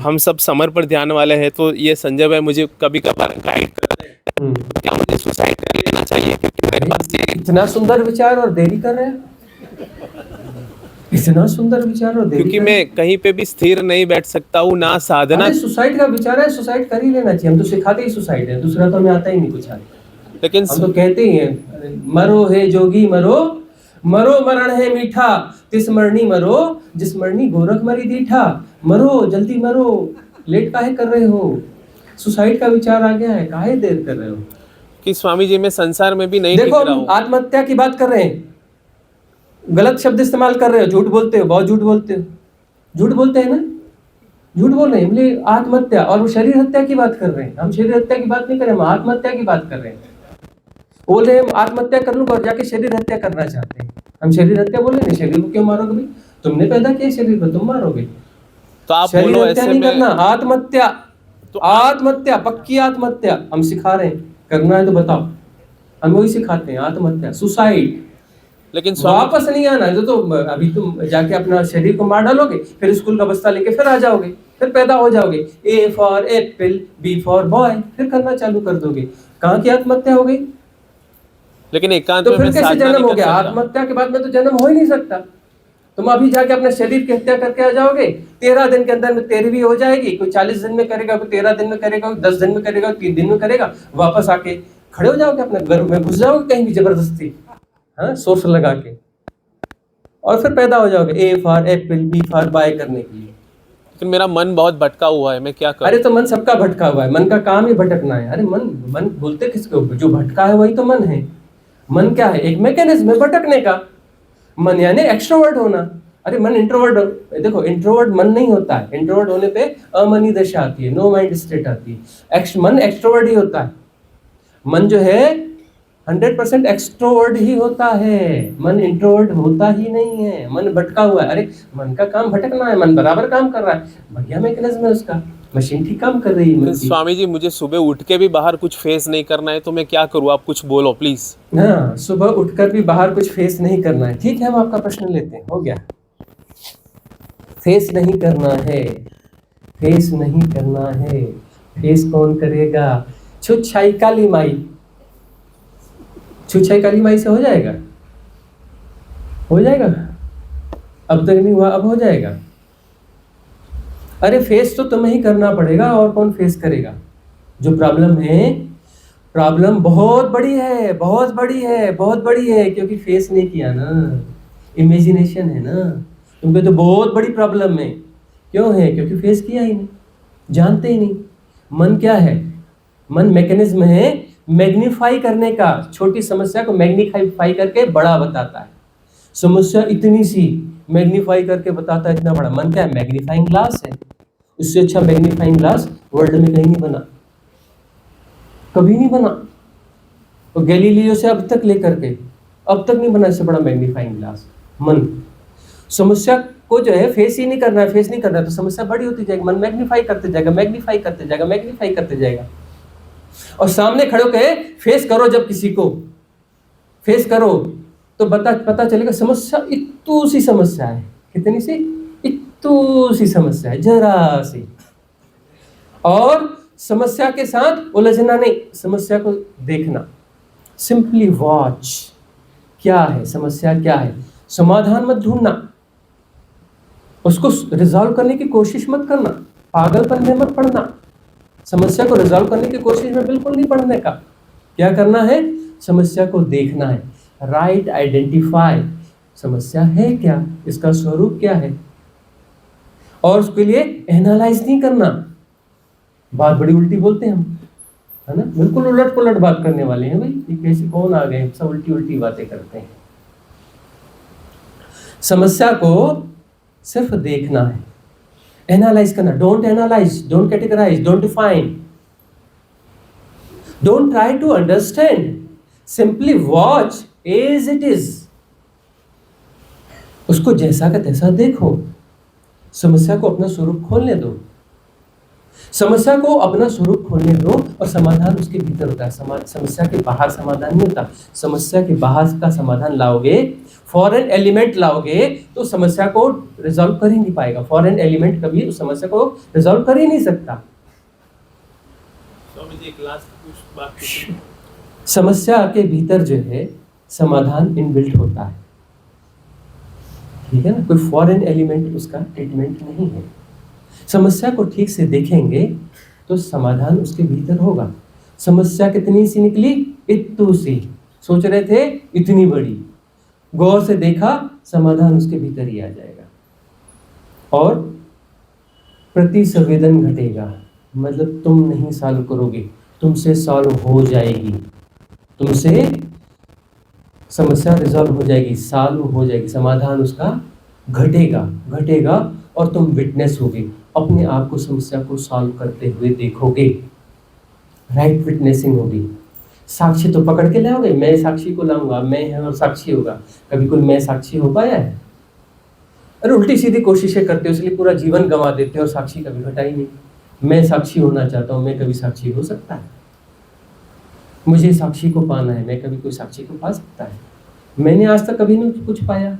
हम सब समर्पण ध्यान वाले हैं, तो ये संजय भाई मुझे कभी कभार गाइड करते हैं, क्या मुझे सुसाइड कर लेना चाहिए? क्योंकि मेरे पास इतना सुंदर विचार और देरी कर रहे हैं, इतना सुंदर विचार और देरी क्योंकि कर मैं रहे हैं। कहीं पे भी स्थिर नहीं बैठ सकता हूँ, ना साधना। अरे सुसाइड का विचार है, सुसाइड कर ही लेना चाहिए। हम तो सिखाते ही सुसाइड है, दूसरा तो हमें आता ही नहीं कुछ है। लेकिन हम तो कहते ही हैं, अरे मरो हे जोगी मरो, मरो मरण है मीठा, तिस मरनी मरो, जिस मरनी गोरख मरी दीठा। मरो, जल्दी मरो, लेट काहे कर रहे हो? सुसाइड का विचार आ गया है, काहे देर कर रहे हो? कि स्वामी जी मैं संसार में भी नहीं टिक देखो रहा हम हूँ। आत्महत्या की बात कर रहे हैं, गलत शब्द इस्तेमाल कर रहे हो, झूठ बोलते हो, बहुत झूठ बोलते हो। झूठ बोलते हैं ना, झूठ बोल रहे हैं, बोले आत्महत्या, और वो शरीर हत्या की बात कर रहे हैं। हम शरीर हत्या की बात नहीं कर रहे, हम आत्महत्या की बात कर रहे हैं। बोल रहे हैं हम आत्महत्या कर लूंगा और जाके शरीर हत्या करना चाहते हैं। हम शरीर हत्या बोले नहीं, शरीर को क्यों मारोगे भाई? तुमने पैदा किया शरीर को, तुम मारोगे। तो आप शरीर बोलो हत्या ऐसे नहीं में करना, आत्महत्या। तो आत्महत्या, पक्की आत्महत्या हम सिखा रहे हैं। करना है तो बताओ, हम वही सिखाते हैं, आत्महत्या, सुसाइड। लेकिन स्वामी वापस नहीं आना है तो अभी तुम जाके अपना शरीर को मार डालोगे, फिर स्कूल का बस्ता लेके फिर आ जाओगे, फिर पैदा हो जाओगे। A for apple, B for boy, फिर करना चालू कर दोगे। कहाँ की आत्महत्या हो गई? लेकिन एकांत तो में फिर मैं कैसे साधना जन्म नहीं हो कर गया? सकता। आत्महत्या के बाद में तो जन्म हो ही नहीं सकता। तुम अभी जाके अपने शरीर की हत्या करके आ जाओगे, 13 दिन के अंदर में 13वीं हो जाएगी। कोई 40 दिन में करेगा, कोई 13 दिन में करेगा, कोई 10 दिन में करेगा, 3 दिन में करेगा। वापस आके खड़े हो जाओगे, अपने घर में घुस जाओगे कहीं भी जबरदस्ती, हाँ, सोर्स लगा के, और फिर पैदा हो जाओगे A for apple, B for boy करने के लिए। लेकिन मेरा मन बहुत भटका हुआ है, मैं क्या करूं? अरे तो मन सबका भटका हुआ है, मन का काम ही भटकना है। अरे मन बोलते किसको? जो भटका है वही तो मन है। मन क्या है? एक मैकेनिज्म है भटकने का। मन यानी एक्सट्रोवर्ट होना। अरे मन इंट्रोवर्ट, देखो इंट्रोवर्ट मन नहीं होता है। इंट्रोवर्ट होने पे अमनी दशा आती है, नो माइंड स्टेट आती है। मन एक्सट्रोवर्ट ही होता है। मन जो है 100% एक्सट्रोवर्ट ही होता है, मन इंट्रोवर्ट होता ही नहीं है। मन भटका हुआ है। अरे मन का काम भटकना है, मन बराबर काम कर रहा है, बढ़िया मैकेनिज्म है उसका, मशीन ठीक काम कर रही है मन की। स्वामी जी मुझे सुबह उठ के भी बाहर कुछ फेस नहीं करना है, तो मैं क्या करूं? आप कुछ बोलो प्लीज। हाँ, सुबह उठकर भी बाहर कुछ फेस नहीं करना है। ठीक है, हम आपका प्रश्न लेते हैं, हो गया। फेस नहीं करना है, फेस नहीं करना है। फेस कौन करेगा? छुच्छाई काली माई, छुच्छाई काली माई से हो जाएगा, हो जाएगा। अब तक नहीं हुआ, अब हो जाएगा। अरे फेस तो तुम्हें ही करना पड़ेगा, और कौन फेस करेगा? जो प्रॉब्लम है, प्रॉब्लम बहुत बड़ी है, बहुत बड़ी है, बहुत बड़ी है, क्योंकि फेस नहीं किया ना, इमेजिनेशन है ना। तुमको तो बहुत बड़ी प्रॉब्लम है। क्यों है? क्योंकि फेस किया ही नहीं, जानते ही नहीं। मन क्या है? मन मैकेनिज्म है मैग्नीफाई करने का, छोटी समस्या को मैग्नीफाई करके बड़ा बताता है। समस्या इतनी सी, मैग्नीफाई करके बताता है इतना बड़ा। मन क्या है? मैग्नीफाइंग ग्लास है। इससे अच्छा मैग्नीफाइंग ग्लास वर्ल्ड में कहीं नहीं बना, कभी नहीं बना। तो गैलीलियो से अब तक लेकर के अब तक नहीं बना इससे बड़ा मैग्नीफाइंग ग्लास। मन समस्या को जो है फेस ही नहीं करना है, फेस नहीं करना है तो समस्या बड़ी होती जाएगी। मन मैग्नीफाई करते जाएगा, मैग्नीफाई करते जाएगा, मैग्नीफाई करते जाएगा। और सामने खड़े होकर फेस करो, जब किसी को फेस करो तो पता चलेगा समस्या इतू सी समस्या है। कितनी सी? इतू सी समस्या है, जरा सी। और समस्या के साथ उलझना नहीं, समस्या को देखना। सिंपली वॉच, क्या है समस्या, क्या है। समाधान मत ढूंढना, उसको रिजॉल्व करने की कोशिश मत करना, पागलपन में मत पड़ना। समस्या को रिजॉल्व करने की कोशिश में बिल्कुल नहीं पड़ने का। क्या करना है? समस्या को देखना है। राइट आइडेंटिफाई, समस्या है क्या, इसका स्वरूप क्या है, और उसके लिए एनालाइज नहीं करना। बात बड़ी उल्टी बोलते हैं हम, है ना, बिल्कुल उलट पुलट बात करने वाले हैं भाई। ये कैसे कौन आ गए, सब उल्टी उल्टी बातें करते हैं। समस्या को सिर्फ देखना है, एनालाइज करना। Don't analyse, don't categorise, don't define, don't try to understand, simply watch as it is. उसको जैसा का तैसा देखो, समस्या को अपना स्वरूप खोलने दो, समस्या को अपना स्वरूप खोलने दो, और समाधान उसके भीतर होता है। समस्या के बाहर समाधान नहीं होता। समस्या के बाहर का समाधान लाओगे, फॉरेन एलिमेंट लाओगे, तो समस्या को रिजॉल्व कर ही नहीं पाएगा। फॉरेन एलिमेंट कभी उस समस्या को रिजॉल्व कर ही नहीं सकता। समस्या के भीतर जो है समाधान इनबिल्ट होता है, ठीक है ना। कोई फॉरेन एलिमेंट उसका ट्रीटमेंट नहीं है। समस्या को ठीक से देखेंगे तो समाधान उसके भीतर होगा। समस्या कितनी सी निकली? इतू सी। सोच रहे थे इतनी बड़ी, गौर से देखा समाधान उसके भीतर ही आ जाएगा। और प्रति संवेदन घटेगा, मतलब तुम नहीं सॉल्व करोगे, तुमसे सॉल्व हो जाएगी, तुमसे समस्या रिजॉल्व हो जाएगी, सॉल्व हो जाएगी, समाधान उसका घटेगा और तुम विटनेस होगे, अपने आप को समस्या को सॉल्व करते हुए देखोगे। राइट विटनेसिंग होगी। साक्षी तो पकड़ के लाओगे, मैं साक्षी को लाऊंगा, मैं है और साक्षी होगा। कभी कोई मैं साक्षी हो पाया है? अरे उल्टी सीधी कोशिशें करते हो, इसलिए पूरा जीवन गंवा देते हो और साक्षी कभी घटा ही नहीं। मैं साक्षी होना चाहता हूँ, मैं कभी साक्षी हो सकता है? मुझे साक्षी को पाना है, मैं कभी कोई साक्षी को पा सकता है? मैंने आज तक कभी नहीं कुछ पाया,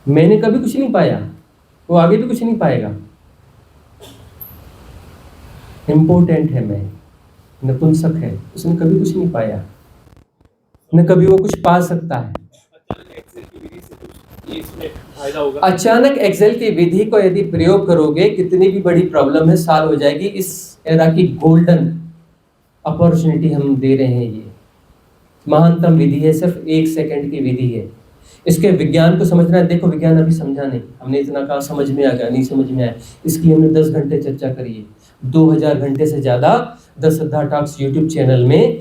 मैंने कभी कुछ नहीं पाया, वो आगे भी कुछ नहीं पाएगा। इम्पोर्टेंट है मैं, नपुंसक है, उसने कभी कुछ नहीं पाया, न कभी वो कुछ पा सकता है। अचानक एक्सेल की विधि को यदि प्रयोग करोगे, कितनी भी बड़ी प्रॉब्लम है सॉल्व हो जाएगी। इस एरा की गोल्डन अपॉर्चुनिटी हम दे रहे हैं। ये महानतम विधि है, सिर्फ 1 सेकंड की विधि है। इसके विज्ञान को समझना है। देखो विज्ञान अभी समझा नहीं, हमने इतना कहा समझ में आ गया, नहीं समझ में आया, इसकी हमने 10 घंटे चर्चा करी है। 2000 घंटे से ज़्यादा the Shraddha talks YouTube channel में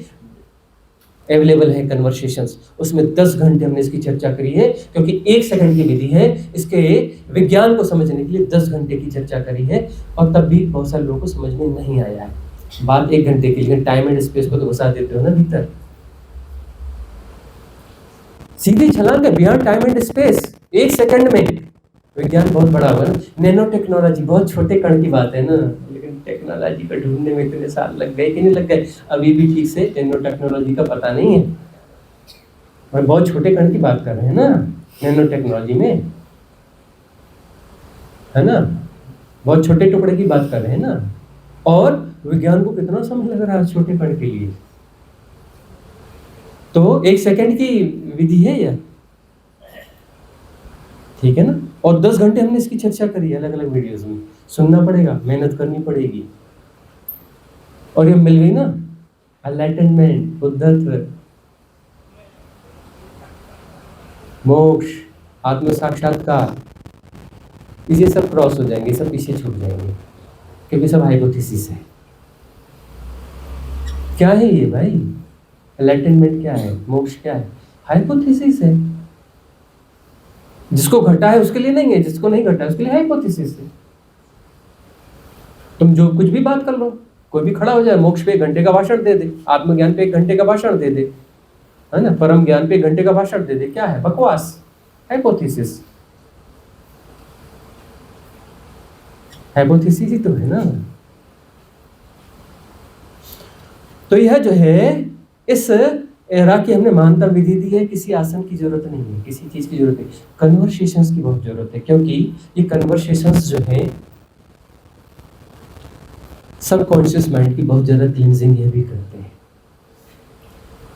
अवेलेबल है कन्वर्सेशंस, उसमें 10 घंटे हमने इसकी चर्चा करी है, क्योंकि 1 सेकंड की विधि है। इसके विज्ञान को समझने के लिए 10 घंटे की चर्चा करी है, और तब भी बहुत सारे लोगों को समझ में नहीं आया है। बात 1 घंटे की, लेकिन टाइम एंड स्पेस को तो घुसा देते हो ना भीतर। सीधी छलांग है beyond time and space, 1 second में। विज्ञान बहुत बड़ा हुआ ना, नैनो टेक्नोलॉजी, बहुत छोटे कण की बात है ना, लेकिन टेक्नोलॉजी को ढूंढने में इतने साल लग गए कि नहीं लग गए, अभी भी ठीक से नैनो टेक्नोलॉजी का पता नहीं है। और बहुत छोटे कण की बात कर रहे हैं ना नैनो टेक्नोलॉजी में, है ना, बहुत छोटे टुकड़े की बात कर रहे हैं ना। और विज्ञान को कितना समय लग रहा है छोटे कण के लिए। तो 1 सेकंड की विधि है यह, ठीक है ना। और 10 घंटे हमने इसकी चर्चा करी है अलग अलग वीडियोस में। सुनना पड़ेगा, मेहनत करनी पड़ेगी। और ये मिल गई ना, एनलाइटनमेंट, बुद्धत्व, मोक्ष, आत्म साक्षात्कार, ये सब क्रॉस हो जाएंगे, सब पीछे छूट जाएंगे, क्योंकि सब हाइपोथेसिस है। क्या है ये भाई? एनलाइटनमेंट क्या है? मोक्ष क्या है? हाइपोथेसिस है। जिसको घटा है उसके लिए नहीं है, जिसको नहीं घटा है उसके लिए हाइपोथेसिस है। तुम जो कुछ भी बात कर लो, कोई भी खड़ा हो जाए, मोक्ष पे 1 घंटे का भाषण दे दे, आत्मज्ञान पे 1 घंटे का भाषण दे दे, है ना, परम ज्ञान पे 1 घंटे का भाषण दे दे, क्या है? बकवास, हाइपोथेसिस। हाइपोथेसिस ही तो है ना। तो यह जो है, इस एरा की हमने मानता विधि दी है। किसी आसन की जरूरत नहीं है, किसी चीज की जरूरत है, कन्वर्सेशंस की बहुत जरूरत है, क्योंकि ये कन्वर्सेशंस जो है सबकॉन्शियस माइंड की बहुत ज्यादा क्लींजिंग ये भी करते हैं।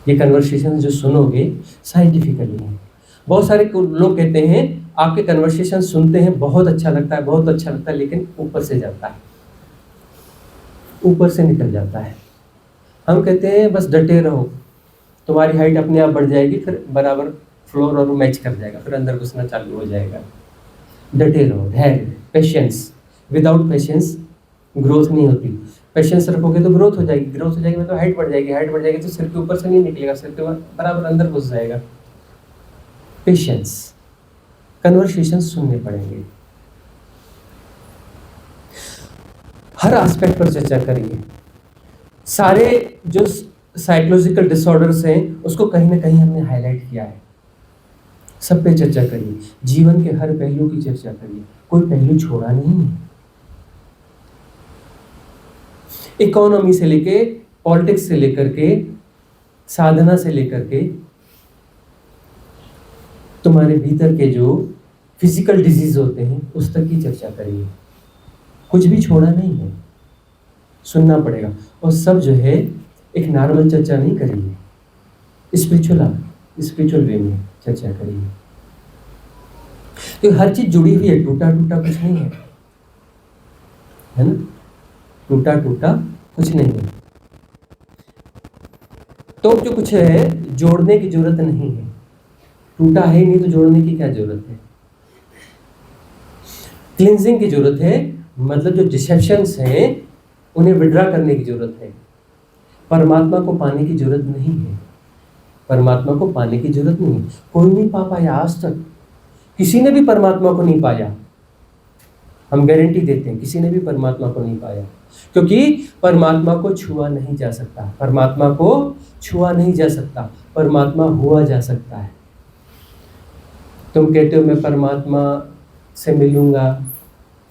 ये कन्वर्सेशन जो सुनोगे साइंटिफिकली है। बहुत सारे लोग कहते हैं आपके कन्वर्सेशन सुनते हैं, बहुत अच्छा लगता है, बहुत अच्छा लगता है, लेकिन ऊपर से जाता है, ऊपर से निकल जाता है। हम कहते हैं बस डटे रहो, तुम्हारी हाइट अपने आप बढ़ जाएगी, फिर बराबर फ्लोर और मैच कर जाएगा, फिर अंदर घुसना चालू हो जाएगा। डटे रहो, धैर्य, पेशेंस। विदाउट पेशेंस ग्रोथ नहीं होती। पेशेंस रखोगे तो ग्रोथ हो जाएगी, ग्रोथ हो जाएगी तो हाइट बढ़ जाएगी, हाइट बढ़ जाएगी तो सिर के ऊपर से नहीं निकलेगा, सिर के बराबर अंदर घुस जाएगा। पेशेंस। कन्वर्सेशन सुनने पड़ेंगे, हर एस्पेक्ट पर चर्चा करिए। सारे जो साइकोलॉजिकल डिसऑर्डर्स हैं उसको कहीं ना कहीं हमने हाईलाइट किया है, सब पे चर्चा करिए। जीवन के हर पहलू की चर्चा करिए, कोई पहलू छोड़ा नहीं है। इकोनॉमी से लेके, पॉलिटिक्स से लेकर के, साधना से लेकर के, तुम्हारे भीतर के जो फिजिकल डिजीज होते हैं उस तक की चर्चा करिए, कुछ भी छोड़ा नहीं है, सुनना पड़ेगा। और सब जो है एक नॉर्मल चर्चा नहीं करिए, स्पिरिचुअल वे में चर्चा करिए, क्योंकि हर चीज जुड़ी हुई है, टूटा टूटा कुछ नहीं है ना, टूटा टूटा कुछ नहीं है। तो जो कुछ है जोड़ने की जरूरत नहीं है, टूटा है नहीं तो जोड़ने की क्या जरूरत है। क्लींजिंग की जरूरत है, मतलब जो डिसेप्शंस हैं उन्हें विड्रा करने की जरूरत है। परमात्मा को पाने की जरूरत नहीं है, परमात्मा को पाने की जरूरत नहीं है। कोई नहीं पा पाया आज तक, किसी ने भी परमात्मा को नहीं पाया। हम गारंटी देते हैं किसी ने भी परमात्मा को नहीं पाया, क्योंकि परमात्मा को छुआ नहीं जा सकता, परमात्मा को छुआ नहीं जा सकता, परमात्मा हुआ जा सकता है। तुम कहते हो मैं परमात्मा से मिलूंगा,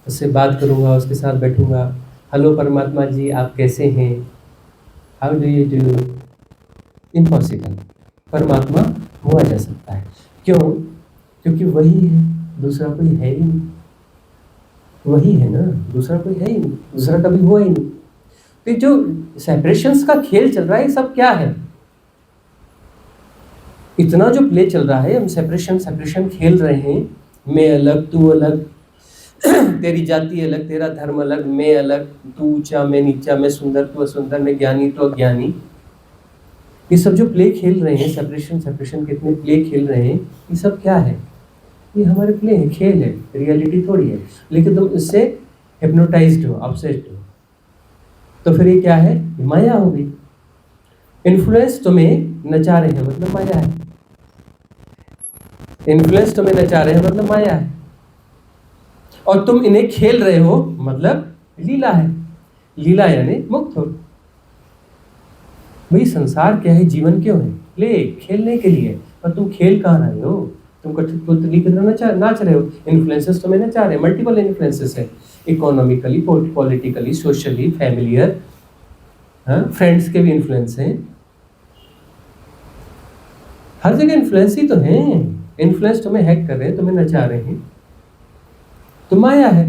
उससे बात करूंगा, उसके साथ बैठूंगा, हेलो परमात्मा जी आप कैसे हैं, how do you do. Impossible. परमात्मा हुआ जा सकता है, क्यों? क्योंकि वही है, दूसरा कोई है ही नहीं, वही है ना, दूसरा कोई है ही नहीं, दूसरा कभी हुआ ही नहीं। तो जो सेपरेशंस का खेल चल रहा है, ये सब क्या है? इतना जो प्ले चल रहा है, हम सेपरेशन खेल रहे हैं, मैं अलग तू अलग, तेरी जाति अलग, तेरा धर्म अलग, मैं अलग, तू ऊंचा मैं नीचा, मैं सुंदर तू असुंदर, मैं ज्ञानी तो अज्ञानी। ये सब जो प्ले खेल रहे हैं, सेपरेशन के इतने प्ले खेल रहे हैं, ये सब क्या है? ये हमारे प्ले है, खेल है, रियलिटी थोड़ी है। लेकिन तुम इससे हिप्नोटाइज्ड हो, ऑब्सेस्ड हो, तो फिर ये क्या है? माया हो गई। इन्फ्लुएंस तुम्हें नचा रहे हैं मतलब माया है, इन्फ्लुएंस तुम्हें नचा रहे हैं मतलब माया है, और तुम इन्हें खेल रहे हो मतलब लीला है। लीला यानी मुक्त हो। भाई संसार क्या है, जीवन क्यों है? प्ले, खेलने के लिए। पर तुम खेल कहाँ रहे हो? तुम कठपुतली की तरह नाच रहे हो। इन्फ्लुएंसेस तुम्हें नचा रहे हैं, मल्टीपल इन्फ्लुएंसेस है, economically, politically, socially, familiar, friends के भी इन्फ्लुएंस हैं, हर जगह इन्फ्लुएंस ही तो है। इन्फ्लुएंस तुम्हें हैक कर रहे हैं, तुम्हें नचा रहे हैं, तो माया है।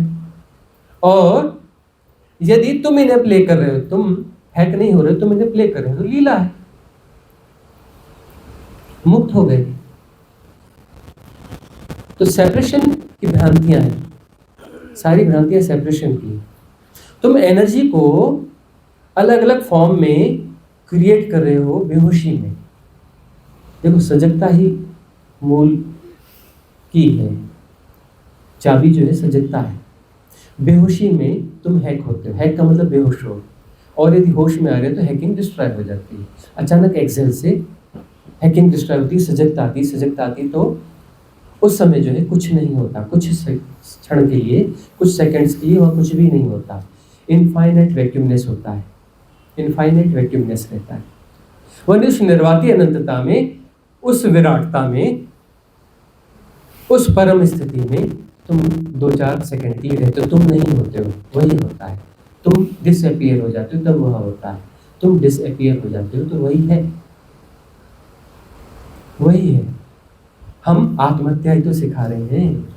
और यदि तुम इन्हें प्ले कर रहे हो, तुम हैक नहीं हो रहे, तुम इन्हें प्ले कर रहे हो, तो लीला है, मुक्त हो गए। तो सेपरेशन की भ्रांतियां हैं, सारी भ्रांतियां सेपरेशन की। तुम एनर्जी को अलग अलग फॉर्म में क्रिएट कर रहे हो बेहोशी में। देखो सजगता ही मूल की है, चाबी जो है सजगता है। बेहोशी में तुम हैक होते हो, हैक का मतलब बेहोश हो, और यदि होश में आ रहे हो तो हैकिंग डिस्ट्रॉय हो जाती है। अचानक एक्सेल से हैकिंग डिस्ट्रॉय होती है, सजगता आती तो उस समय जो है कुछ नहीं होता, कुछ क्षण के लिए, कुछ सेकंड्स के लिए वहाँ कुछ भी नहीं होता। इनफाइनाइट वैक्यूमनेस होता है, इनफाइनाइट वैक्यूमनेस रहता है। वह उस निर्वाती अनंतता में, उस विराटता में, उस परम स्थिति में तुम 2-4 सेकंड के लिए रहते हो, तुम नहीं होते हो, वही होता है। तुम डिसअपियर हो जाते हो, तब वह होता है। तुम डिसअपियर हो जाते हो तो वही है, वही है। हम आत्महत्या ही तो सिखा रहे हैं,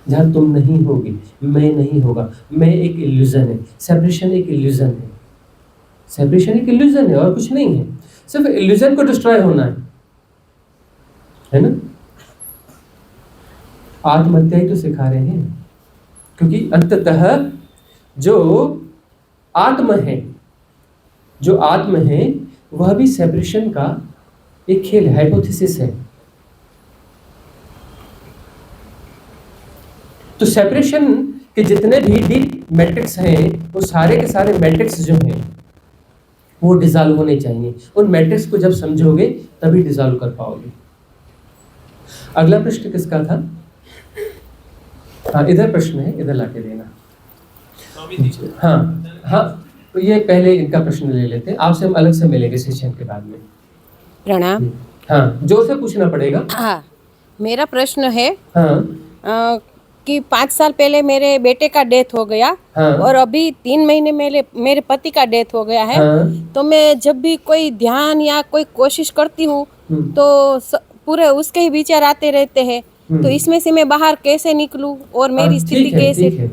जहाँ तुम नहीं होगी, मैं नहीं होगा। मैं एक इल्यूजन है, सेपरेशन एक इल्यूजन है, सेपरेशन एक इल्यूजन है और कुछ नहीं है। सिर्फ इल्यूजन को डिस्ट्रॉय होना है ना। आत्महत्या ही तो सिखा रहे हैं, क्योंकि अंततः जो आत्म है, जो आत्म है, वह भी सेपरेशन का एक खेल है, हाइपोथेसिस है। तो सेपरेशन के जितने भी डीप मैट्रिक्स हैं, वो सारे के सारे मैट्रिक्स जो हैं वो डिसॉल्व होने चाहिए। उन मैट्रिक्स को जब समझोगे तभी डिसॉल्व कर पाओगे। अगला प्रश्न किसका था? हाँ, इधर प्रश्न है, इधर लाके देना। हाँ, तो ये पहले इनका प्रश्न ले लेते हैं, आपसे हम अलग से मिलेंगे सेशन के बाद में। प्रणाम। हाँ, जोर से पूछना पड़ेगा। हाँ, मेरा प्रश्न है हाँ, कि 5 साल पहले मेरे बेटे का डेथ हो गया। हाँ, और अभी 3 महीने मेरे पति का डेथ हो गया है। हाँ, तो मैं जब भी कोई ध्यान या कोई कोशिश करती हूँ तो पूरे उसके ही विचार आते रहते हैं। तो इसमें से मैं बाहर कैसे निकलूं और मेरी स्थिति ठीक है, कैसे? ठीक है।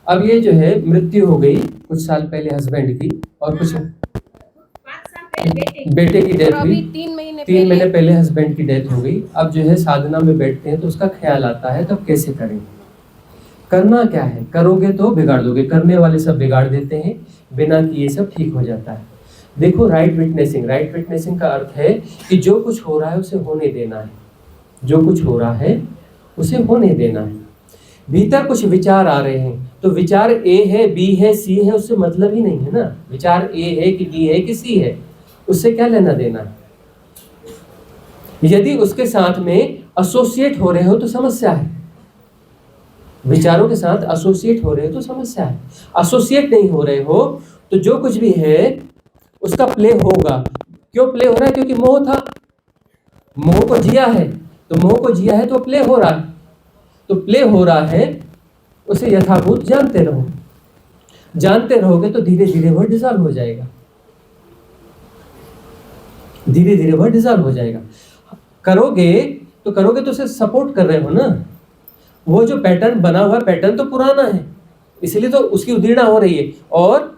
अब ये जो है मृत्यु हो गई कुछ साल पहले हस्बैंड की, और कुछ 5 साल पहले बेटे की डेथ हुई। अभी 3 महीने 3 महीने पहले हस्बैंड की डेथ हो गई। अब जो है साधना में बैठते हैं तो उसका ख्याल आता है, तो अब कैसे करेंगे, करना क्या है। करोगे तो बिगाड़ दोगे, करने वाले सब बिगाड़ देते हैं, बिना किए सब ठीक हो जाता है। देखो, राइट विटनेसिंग, राइट विटनेसिंग का अर्थ है कि जो कुछ हो रहा है उसे होने देना है, जो कुछ हो रहा है उसे होने देना है। भीतर कुछ विचार आ रहे हैं तो विचार ए है, बी है, सी है, उससे मतलब ही नहीं है ना। विचार ए है कि बी है कि सी है, उससे क्या लेना देना है। यदि उसके साथ में एसोसिएट हो रहे हो तो समस्या है, विचारों के साथ एसोसिएट हो रहे हो तो समस्या है। एसोसिएट नहीं हो रहे हो तो जो कुछ भी है उसका प्ले होगा। क्यों प्ले हो रहा है? क्योंकि मोह था, मोह को जिया है, तो मोह को जिया है तो प्ले हो रहा है। तो प्ले हो रहा है, उसे यथाभूत जानते रहो, जानते रहोगे तो धीरे धीरे वह डिसॉल्व हो जाएगा, धीरे धीरे वह डिसॉल्व हो जाएगा। करोगे तो उसे सपोर्ट कर रहे हो ना। वो जो पैटर्न बना हुआ पैटर्न तो पुराना है, इसलिए तो उसकी उदीर्णा हो रही है, और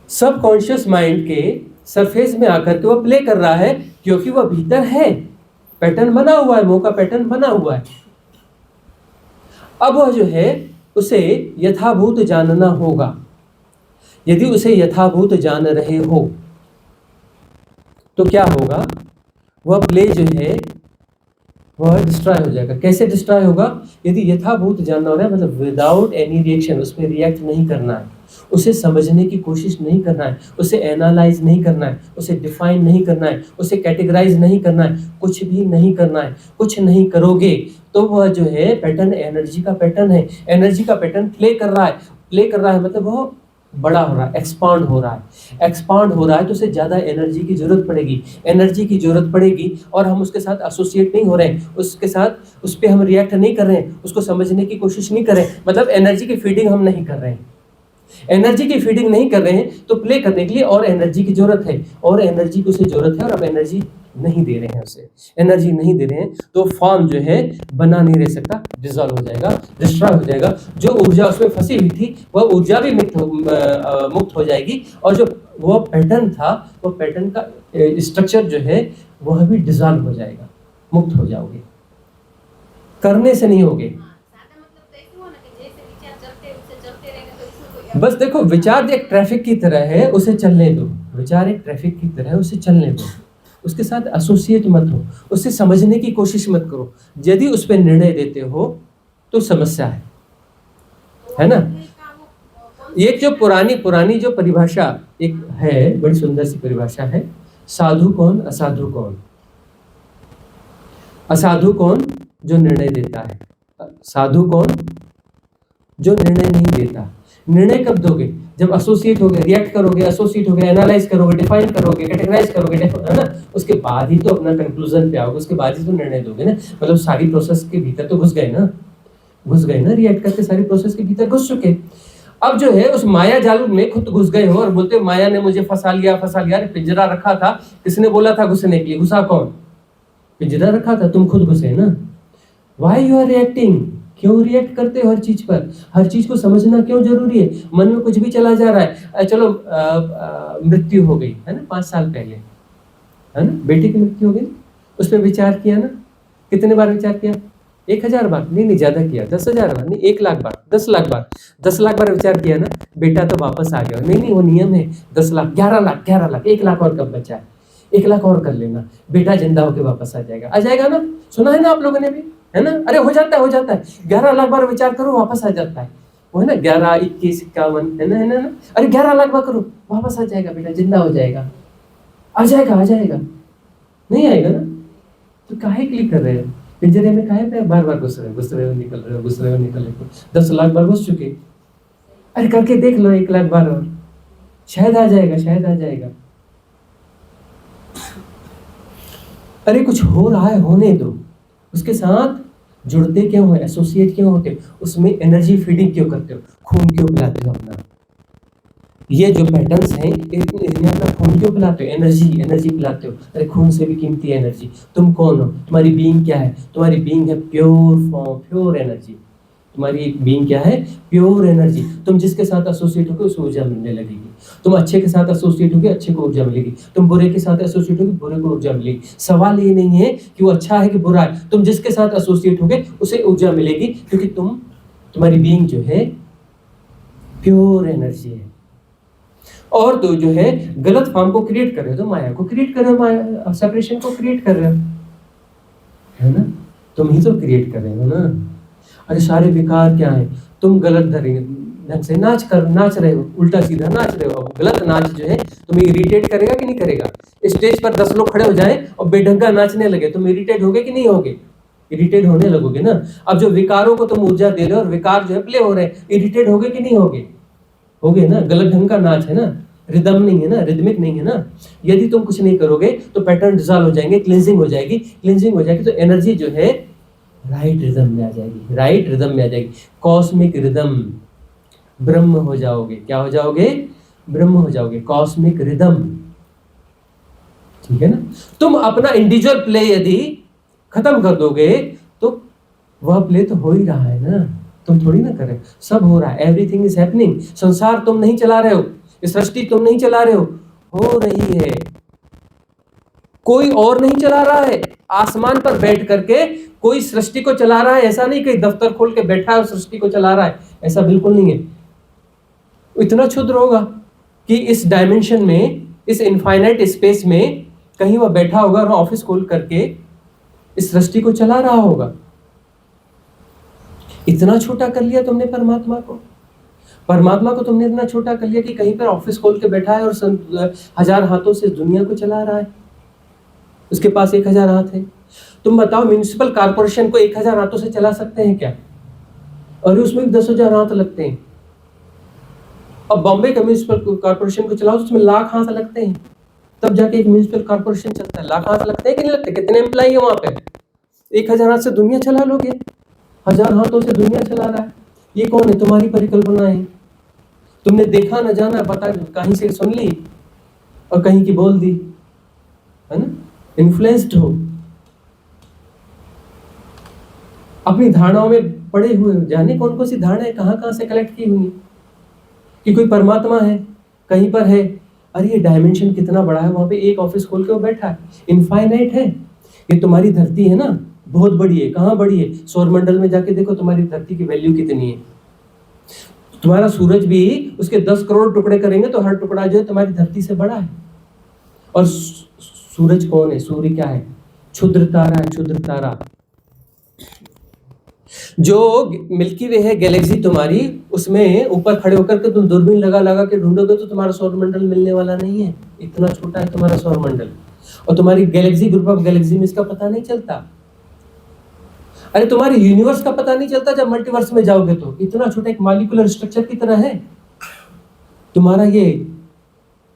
सबकॉन्शियस माइंड के सरफेस में आकर के वो प्ले कर रहा है, क्योंकि वह भीतर है, पैटर्न बना हुआ है, मोह का पैटर्न बना हुआ है। अब वह जो है उसे यथाभूत जानना होगा। यदि उसे यथाभूत जान रहे हो तो क्या होगा, वह प्ले जो है वह डिस्ट्रॉय हो जाएगा। कैसे डिस्ट्रॉय होगा? यदि यथाभूत जानना हो रहा है, मतलब विदाउट एनी रिएक्शन, उस पर रिएक्ट नहीं करना है, उसे समझने की कोशिश नहीं करना है, उसे एनालाइज नहीं करना है, उसे डिफाइन नहीं करना है, उसे कैटेगराइज नहीं करना है, कुछ भी नहीं करना है। कुछ नहीं करोगे तो वह जो है पैटर्न एनर्जी का पैटर्न है, एनर्जी का पैटर्न प्ले कर रहा है, प्ले कर रहा है मतलब वह बड़ा हो रहा है, एक्सपांड हो रहा है। एक्सपांड हो रहा है तो उसे ज़्यादा एनर्जी की ज़रूरत पड़ेगी, एनर्जी की ज़रूरत पड़ेगी, और हम उसके साथ एसोसिएट नहीं हो रहे हैं, उसके साथ उस पर हम रिएक्ट नहीं कर रहे हैं, उसको समझने की कोशिश नहीं कर रहे हैं, मतलब एनर्जी की फीडिंग हम नहीं कर रहे हैं। एनर्जी की फीडिंग नहीं कर रहे हैं तो प्ले करने के लिए और एनर्जी की ज़रूरत है, और एनर्जी की उसे ज़रूरत है, और अब एनर्जी नहीं दे रहे हैं, उसे एनर्जी नहीं दे रहे हैं, तो फॉर्म जो है बना नहीं रह सकता, डिसॉल्व हो जाएगा, डिस्ट्रॉय हो जाएगा। जो ऊर्जा उसमें फंसी हुई थी वह ऊर्जा भी मुक्त हो जाएगी, और जो वह पैटर्न था, वह पैटर्न का स्ट्रक्चर जो है वह भी डिसॉल्व हो जाएगा, मुक्त हो जाओगे। करने से नहीं होगे। बस देखो, विचार एक ट्रैफिक की तरह है, उसे चलने दो। विचार एक ट्रैफिक की तरह है, उसे चलने दो, उसके साथ एसोसिएट मत हो, उससे समझने की कोशिश मत करो। यदि उस पर निर्णय देते हो तो समस्या है ना। एक जो पुरानी जो परिभाषा एक है, बड़ी सुंदर सी परिभाषा है, साधु कौन, असाधु कौन। असाधु कौन? जो निर्णय देता है, साधु कौन? जो निर्णय नहीं देता। निर्णय कब दोगे? जब एसोसिएट होगे, रिएक्ट करोगे, एसोसिएट होगे, एनालाइज करोगे, डिफाइन करोगे, कैटेगराइज करोगे, है ना, उसके बाद ही तो अपना कंक्लूजन पे आओगे, उसके बाद ही तो निर्णय दोगे ना। मतलब सारी प्रोसेस के भीतर तो घुस गए ना, रिएक्ट करके सारी प्रोसेस के भीतर घुस चुके। अब जो है उस माया जाल में खुद घुस गए हो और बोलते हो माया ने मुझे फंसा लिया। अरे पिंजरा रखा था, किसने बोला था घुसने के लिए? घुसा कौन? पिंजरा रखा था, तुम खुद घुसे ना। Why you are reacting? क्यों रिएक्ट करते हो हर चीज पर? हर चीज को समझना क्यों जरूरी है? मन में कुछ भी चला जा रहा है। चलो मृत्यु हो गई है ना 5 साल पहले, है ना, बेटी की मृत्यु हो गई, उस पर विचार किया ना? कितने बार विचार किया? 1000 बार? नहीं, ज्यादा किया। 10,000 बार नहीं, 1 लाख बार, 10 लाख बार, 10 लाख बार विचार किया ना। बेटा तो वापस आ गया। नहीं, वो नियम है 10 लाख, 11 लाख, 1 लाख और कब बचा है? 1 लाख और कर लेना, बेटा जिंदा होकर वापस आ जाएगा ना। सुना है ना आप लोगों ने भी, है ना? अरे हो जाता है 11 लाख बार विचार करो, वापस आ जाता है। वो है ना 11, 21, 51, है ना। अरे 11 लाख बार करो, वापस आ जाएगा, बेटा जिंदा हो जाएगा। आ जाएगा। नहीं आएगा ना, तो काहे क्लिक कर रहे हो? पिंजरे में काहे पे बार बार घुस रहे हो, निकल रहे हो। 10 लाख बार घुस चुके। अरे करके देख लो 1 लाख बार और, शायद आ जाएगा। अरे कुछ हो रहा है, होने दो। उसके साथ जुड़ते क्यों हो, एसोसिएट क्यों होते हो? उसमें एनर्जी फीडिंग क्यों करते हो? खून क्यों पिलाते हो अपना? ये जो पैटर्न्स हैं इसमें अपना खून क्यों पिलाते हो? एनर्जी पिलाते हो। अरे खून से भी कीमती है एनर्जी। तुम कौन हो? तुम्हारी बीइंग क्या है? तुम्हारी बीइंग है प्योर फॉर्म, प्योर एनर्जी। तुम्हारी बीइंग क्या है? Pure energy. तुम जिसके साथ एसोसिएट होगे उसको ऊर्जा मिलने लगेगी। तुम अच्छे के साथ एसोसिएट होगे, अच्छे को ऊर्जा मिलेगी। तुम बुरे के साथ एसोसिएट होगे, बुरे को ऊर्जा मिलेगी। सवाल ये नहीं है कि वो अच्छा है कि बुरा है, तुम जिसके साथ एसोसिएट होगे उसे ऊर्जा मिलेगी, क्योंकि तुम्हारी बीइंग जो है प्योर एनर्जी है। और तो जो है गलत फॉर्म को क्रिएट कर रहे हो, तो माया को क्रिएट कर रहे हो, माया सेपरेशन को क्रिएट कर रहे हो, है ना? तुम ही तो क्रिएट कर रहे हो ना। अरे सारे विकार क्या है? तुम गलत ढंग से नाच रहे हो, उल्टा सीधा नाच रहे हो। अब गलत नाच जो है तुम्हें इरिटेट करेगा कि नहीं करेगा? स्टेज पर 10 लोग खड़े हो जाएं और बेढंगा नाचने लगे, तुम इरिटेट होगे कि नहीं होगे? इरिटेट होने लगोगे ना। अब जो विकारों को तुम ऊर्जा दे रहे हो और विकार जो है प्ले हो रहे हैं, इरिटेट होगे कि नहीं होगे ना। गलत ढंग का नाच है ना, रिदम नहीं है ना, रिदमिक नहीं है ना। यदि तुम कुछ नहीं करोगे तो पैटर्न डिसॉल्व हो जाएंगे, क्लींजिंग हो जाएगी तो एनर्जी जो है राइट रिदम में आ जाएगी, कॉस्मिक रिदम। ब्रह्म हो जाओगे। क्या हो जाओगे? ब्रह्म हो जाओगे, कॉस्मिक रिदम। ठीक है ना? तुम अपना इंडिविजुअल प्ले यदि खत्म कर दोगे तो वह प्ले तो हो ही रहा है ना, तुम थोड़ी ना कर रहे हो, सब हो रहा है। Everything is happening. संसार तुम नहीं चला रहे हो, सृष्टि तुम नहीं चला रहे हो रही है। कोई और नहीं चला रहा है। आसमान पर बैठ करके कोई सृष्टि को चला रहा है, ऐसा नहीं कि दफ्तर खोल के बैठा है और सृष्टि को चला रहा है, ऐसा बिल्कुल नहीं है। इतना क्षुद्र होगा कि इस डायमेंशन में, इस इनफाइनाइट स्पेस में कहीं वह बैठा होगा और ऑफिस खोल करके इस सृष्टि को चला रहा होगा। इतना छोटा कर लिया तुमने परमात्मा को तुमने इतना छोटा कर लिया कि कहीं पर ऑफिस खोल के बैठा है और 1000 हाथों से दुनिया को चला रहा है। उसके पास 1000 हाथ है। तुम बताओ म्युनिसिपल कॉर्पोरेशन को 1000 हाथों से चला सकते हैं क्या? और उसमें 10,000 हाथ लगते हैं। अब बॉम्बे का म्युनिसिपल कॉर्पोरेशन को चलाओ तो उसमें लाख हाथ लगते हैं, तब जाके एक म्युनिसिपल कॉर्पोरेशन चलता है। लाख हाथ लगते हैं कि नहीं लगते? कितने एम्प्लॉई है वहां पे? 1000 हाथ से दुनिया चला लोगे? 1000 हाथों से दुनिया चला रहा है। ये कौन है? तुम्हारी परिकल्पना है। तुमने देखा न जाना, पता कहीं से सुन ली और कहीं की बोल दी, है ना? इन्फ्लुएंस्ड हो, अपनी धारणाओं में पड़े हुए हो। जाने कौन कौन सी धारणाएं कहां से कलेक्ट की हुई कि कोई परमात्मा है, कहीं पर है। अरे ये डायमेंशन कितना बड़ा है, वहां पे एक ऑफिस खोल के वो बैठा है, इनफाइनाइट है। ये तुम्हारी धरती है ना, बहुत बड़ी है। कहाँ बड़ी है? सौरमंडल में जाके देखो तुम्हारी धरती की वैल्यू कितनी है। तुम्हारा सूरज भी उसके 10 करोड़ टुकड़े करेंगे तो हर टुकड़ा जो है तुम्हारी धरती से बड़ा है। और सूरज कौन है? सूर्य क्या है? क्षुद्र तारा है, क्षुद्र तारा। जो मिल्की वे है गैलेक्सी तुम्हारी, उसमें ऊपर खड़े होकर के तुम दूरबीन लगा के ढूंढोगे तो तुम्हारा सौरमंडल मिलने वाला नहीं है। इतना छोटा है तुम्हारा सौरमंडल। और तुम्हारी गैलेक्सी, ग्रुप ऑफ गैलेक्सी में इसका पता नहीं चलता। अरे तुम्हारे यूनिवर्स का पता नहीं चलता जब मल्टीवर्स में जाओगे तो। इतना छोटा एक मॉलिक्यूलर स्ट्रक्चर की तरह है तुम्हारा ये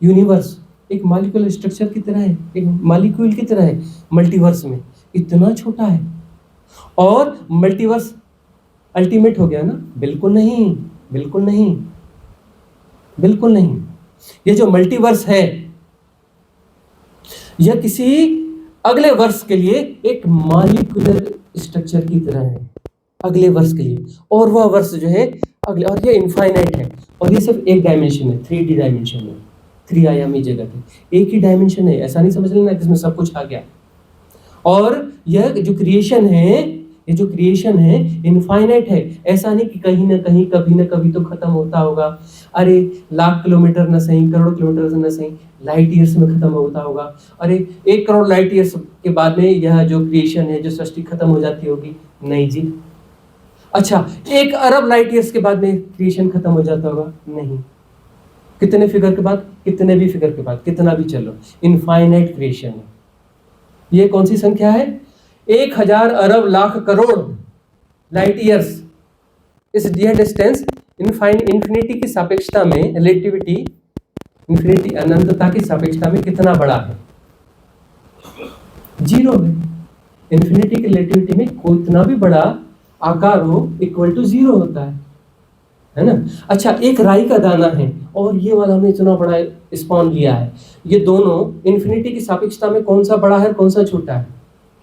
यूनिवर्स, एक मॉलिक्यूलर स्ट्रक्चर की तरह है, एक मॉलिक्यूल की तरह है मल्टीवर्स में, इतना छोटा है। और मल्टीवर्स अल्टीमेट हो गया ना? बिल्कुल नहीं, बिल्कुल नहीं, बिल्कुल नहीं। ये जो मल्टीवर्स है यह किसी अगले वर्ष के लिए एक मॉलिक्यूलर स्ट्रक्चर की तरह है, अगले वर्ष के लिए। और वह वर्ष जो है अगले, और ये इनफाइनाइट है, और ये सिर्फ एक डायमेंशन है, 3D डायमेंशन है, 3 आयामी जगत है, एक ही डायमेंशन है। ऐसा नहीं समझ लेना जिसमें सब कुछ आ गया। और यह जो क्रिएशन है, ये जो क्रिएशन है इनफाइनाइट है। ऐसा नहीं कि कहीं ना कहीं कभी ना कभी तो खत्म होता होगा। अरे लाख किलोमीटर न सही, करोड़ किलोमीटर न सही, लाइट ईयर्स में खत्म होता होगा। अरे 1 करोड़ लाइट ईयर्स के बाद में यह जो क्रिएशन है, जो सृष्टि खत्म हो जाती होगी? नहीं जी। अच्छा 1 अरब लाइट ईयर्स के बाद में क्रिएशन खत्म हो जाता होगा? नहीं। कितने फिगर के बाद, कितने भी फिगर के बाद, कितना भी चलो, इनफाइनाइट क्रिएशन है। ये कौन सी संख्या है? 1000 अरब लाख करोड़ लाइट ईयर्स। इस डियर डिस्टेंस इन्फिनिटी की सापेक्षता में, रिलेटिविटी, इन्फिनिटी अनंतता की सापेक्षता में कितना बड़ा है? 0 है। इन्फिनिटी की रिलेटिविटी में कोई इतना भी बड़ा आकार हो इक्वल टू 0 होता है ना? अच्छा एक राई का दाना है और ये वाला हमने इतना बड़ा स्पॉन लिया है। ये दोनों इन्फिनिटी की सापेक्षता में कौन सा बड़ा है, कौन सा छोटा है?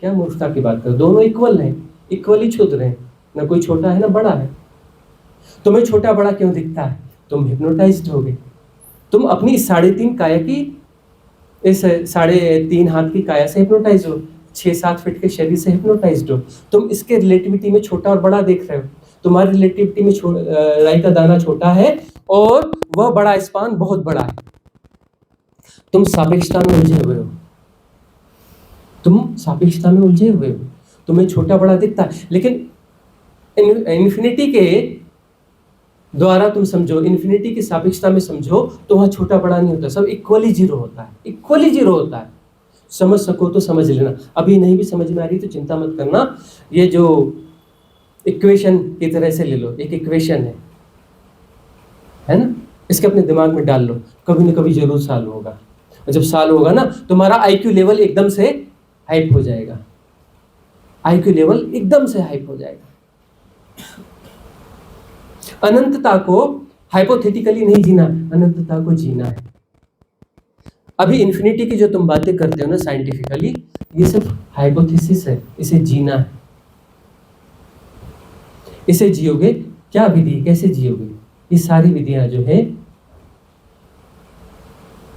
क्या मूर्खता की बात करो, दोनों इक्वल हैं, इक्वली क्षुद्र हैं, ना कोई छोटा है ना बड़ा है। तुम्हें छोटा बड़ा क्यों दिखता है? तुम हिप्नोटाइज्ड हो गए। तुम अपनी 3.5 काया की, इस 3.5 हाथ की काया से हिप्नोटाइज हो, 6-7 फीट के शरीर से हिप्नोटाइज्ड हो। तुम इसके रिलेटिविटी में छोटा और बड़ा देख रहे हो। तुम्हारी रिलेटिविटी में राई का दाना छोटा है और वह बड़ा स्पान बहुत बड़ा है। तुम सापेक्षता में उलझे हुए हो, तुम सापेक्षता में उलझे हुए हो। तुम्हें छोटा बड़ा दिखता है, लेकिन इन्फिनिटी के द्वारा तुम समझो, इन्फिनिटी की सापेक्षता में समझो तो वहाँ छोटा बड़ा नहीं होता, सब इक्वली 0 होता है, इक्वली 0 होता है। समझ सको तो समझ लेना, अभी नहीं भी समझ में आ रही तो चिंता मत करना। ये जो इक्वेशन की तरह से ले लो, एक इक्वेशन है ना, इसके अपने दिमाग में डाल लो, कभी ना कभी जरूर सॉल्व होगा। और जब सॉल्व होगा ना तुम्हारा IQ लेवल एकदम से हाइप हो जाएगा, IQ लेवल एकदम से हाइप हो जाएगा। अनंतता को हाइपोथेटिकली नहीं जीना, अनंतता को जीना है। अभी इन्फिनिटी की जो तुम बातें करते हो ना साइंटिफिकली, ये सिर्फ हाइपोथेसिस है, इसे जीना है। इसे जियोगे क्या विधि, कैसे जियोगे? ये सारी विधियां जो है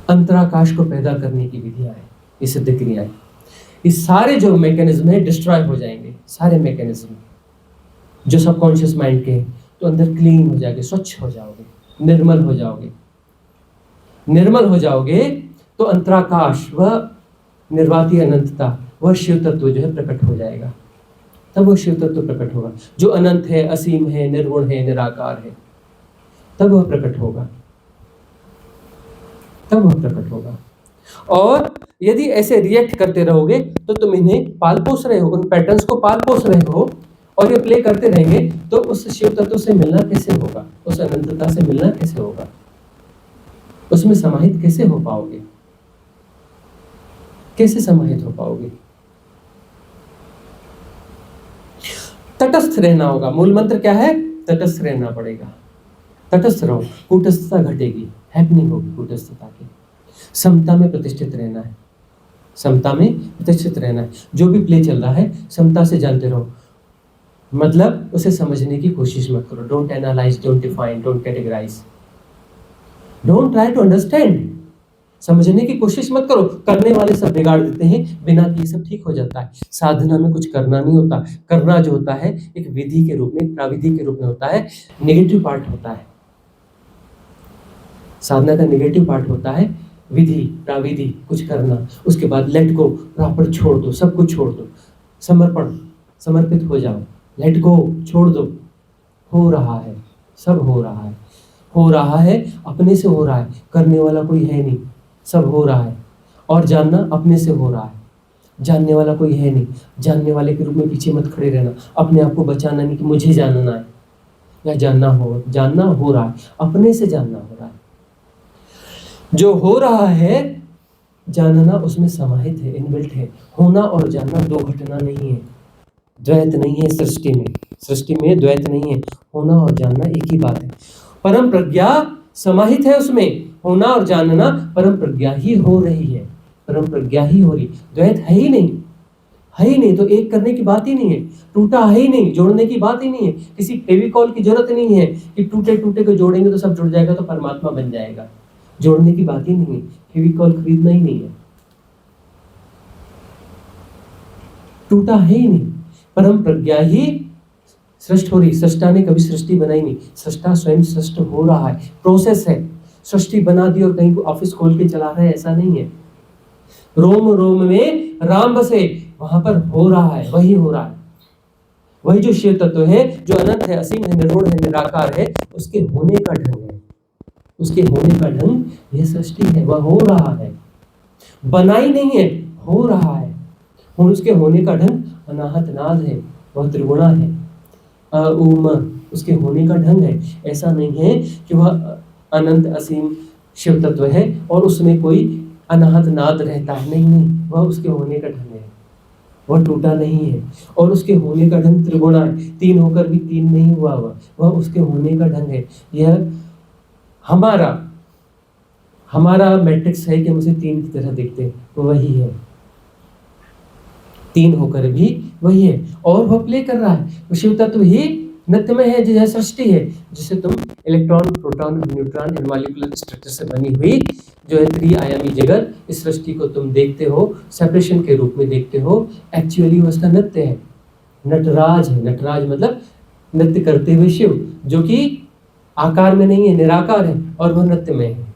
अंतराकाश को पैदा करने की विधियां हैं, ये सिद्ध क्रियाएं। ये सारे जो मैकेनिज्म है डिस्ट्रॉय हो जाएंगे, सारे मैकेनिज्म जो सबकॉन्शियस माइंड के हैं, तो अंदर क्लीन हो जाओगे, स्वच्छ हो जाओगे, निर्मल हो जाओगे। निर्मल हो जाओगे तो अंतराकाश, वह निर्वाती अनंतता, वह शिव तत्व जो है प्रकट हो जाएगा। तब वह शिव तत्व प्रकट होगा जो अनंत है, असीम है, निर्गुण है, निराकार है। तब वह प्रकट होगा, तब वह प्रकट होगा। और यदि ऐसे रिएक्ट करते रहोगे तो तुम इन्हें पाल पोस रहे हो, उन पैटर्न्स को पाल पोस रहे हो, और ये प्ले करते रहेंगे तो उस शिव तत्व से मिलना कैसे होगा, उस अनंतता से मिलना कैसे होगा, उसमें समाहित कैसे हो पाओगे, कैसे समाहित हो पाओगे? तटस्थ रहना होगा। मूल मंत्र क्या है? तटस्थ रहना पड़ेगा। तटस्थ रहो, कूटस्थता घटेगी, हैपनिंग होगी कूटस्थता की। समता में प्रतिष्ठित रहना है, समता में प्रतिष्ठित रहना है। जो भी प्ले चल रहा है समता से जानते रहो, मतलब उसे समझने की कोशिश मत करो। Don't analyse, don't define, don't categorise, don't try to understand. समझने की कोशिश मत करो, करने वाले सब बिगाड़ देते हैं, बिना किए सब ठीक हो जाता है। साधना में कुछ करना नहीं होता, करना जो होता है एक विधि के रूप में, प्राविधि के रूप में होता है। नेगेटिव पार्ट होता है साधना का, नेगेटिव पार्ट होता है विधि, प्राविधि, कुछ करना। उसके बाद लेट गो, प्रॉपर छोड़ दो, सब कुछ छोड़ दो, समर्पण, समर्पित हो जाओ, लेट गो, छोड़ दो। हो रहा है, सब हो रहा है, हो रहा है, अपने से हो रहा है, करने वाला कोई है नहीं, सब हो रहा है। और जानना अपने से हो रहा है, जानने वाला कोई है नहीं। जानने वाले के रूप में पीछे मत खड़े रहना। अपने आप को बचाना नहीं कि मुझे जानना है या जानना हो रहा है, अपने से जानना हो रहा है। जो हो रहा है जानना उसमें समाहित है, इनबिल्ट है। होना और जानना दो घटना नहीं है, द्वैत नहीं है सृष्टि में। सृष्टि में द्वैत नहीं है, होना और जानना एक ही बात है। परम प्रज्ञा समाहित है उसमें। होना और जानना परम प्रज्ञा ही हो रही है, परम प्रज्ञा ही हो रही। द्वैत है ही नहीं, है ही नहीं। तो एक करने की बात ही नहीं है, टूटा है ही नहीं, जोड़ने की बात ही नहीं है। किसी फेविकॉल की जरूरत नहीं है कि टूटे टूटे को जोड़ेंगे तो सब जुड़ जाएगा तो परमात्मा बन जाएगा। जोड़ने की बात ही नहीं है, फेविकॉल खरीदना ही नहीं है। टूटा है ही नहीं, परम प्रज्ञा ही सृष्ट हो रही। सृष्टा ने कभी सृष्टि बनाई नहीं, सृष्टा स्वयं सृष्ट हो रहा है, प्रोसेस है। सृष्टि बना दी और कहीं ऑफिस खोल के चला रहा है, ऐसा नहीं है। रोम रोम में राम बसे, वहां पर हो रहा है, वही हो रहा है। वही जो शिव तत्व है, जो अनंत है, असीम है, निर्गुण है, निराकार है, उसके होने का ढंग है। उसके होने का ढंग यह सृष्टि है, वह हो रहा है, बनाई नहीं है, हो रहा है। और उसके होने का ढंग अनाहत नाद है, वह त्रिगुणा है। उम उसके होने का ढंग है। ऐसा नहीं है कि वह अनंत असीम शिव तत्व है और उसमें कोई अनाहत नाद रहता है। नहीं नहीं, वह उसके होने का ढंग है, वह टूटा नहीं है। और उसके होने का ढंग त्रिगुणा है, तीन होकर भी तीन नहीं हुआ वह उसके होने का ढंग है। यह हमारा मैट्रिक्स है कि हम उसे तीन की तरह देखते हैं, वो वही है। तीन होकर भी वही है और वह प्ले कर रहा है। वो शिव तत्व ही नृत्य में है, जो सृष्टि है, जिसे तुम electron, proton, neutron and molecular structure से बनी हुई जो है त्रिआयामी जगत, इस सृष्टि को तुम देखते हो, सेपरेशन के रूप में देखते हो। एक्चुअली वो उसका नृत्य है, नटराज है। नटराज मतलब नृत्य करते हुए शिव, जो कि आकार में नहीं है, निराकार है और वह नृत्य में है।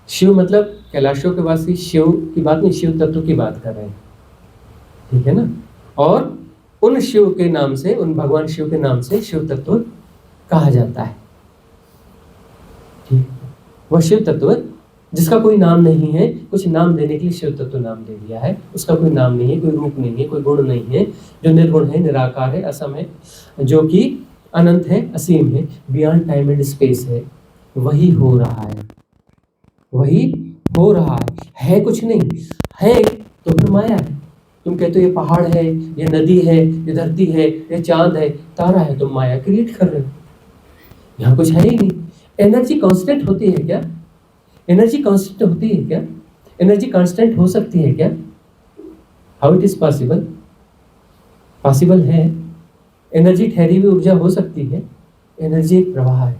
शिव मतलब कैलाशों के वासी शिव की बात नहीं, शिव तत्व की बात कर रहे हैं, ठीक है ना। और उन शिव के नाम से, उन भगवान शिव के नाम से शिव तत्व कहा जाता है। ठीक, वह शिव तत्व जिसका कोई नाम नहीं है, कुछ नाम देने के लिए शिव तत्व नाम दे दिया है। उसका कोई नाम नहीं है, कोई रूप नहीं है, कोई गुण नहीं है, जो निर्गुण है, निराकार है, असम है, जो कि अनंत है, असीम है, बियॉन्ड टाइम एंड स्पेस है। वही हो रहा है, वही हो रहा है कुछ नहीं है तो फिर माया है। तुम कहते हो ये पहाड़ है, ये नदी है, ये धरती है, ये चांद है, तारा है, तुम माया क्रिएट कर रहे हो। यहाँ कुछ है ही नहीं। एनर्जी कांस्टेंट होती है क्या? एनर्जी कांस्टेंट होती है क्या? एनर्जी कांस्टेंट हो सकती है क्या? How it is possible? Possible है। एनर्जी ठहरी हुई ऊर्जा हो सकती है। एनर्जी एक प्रवाह है,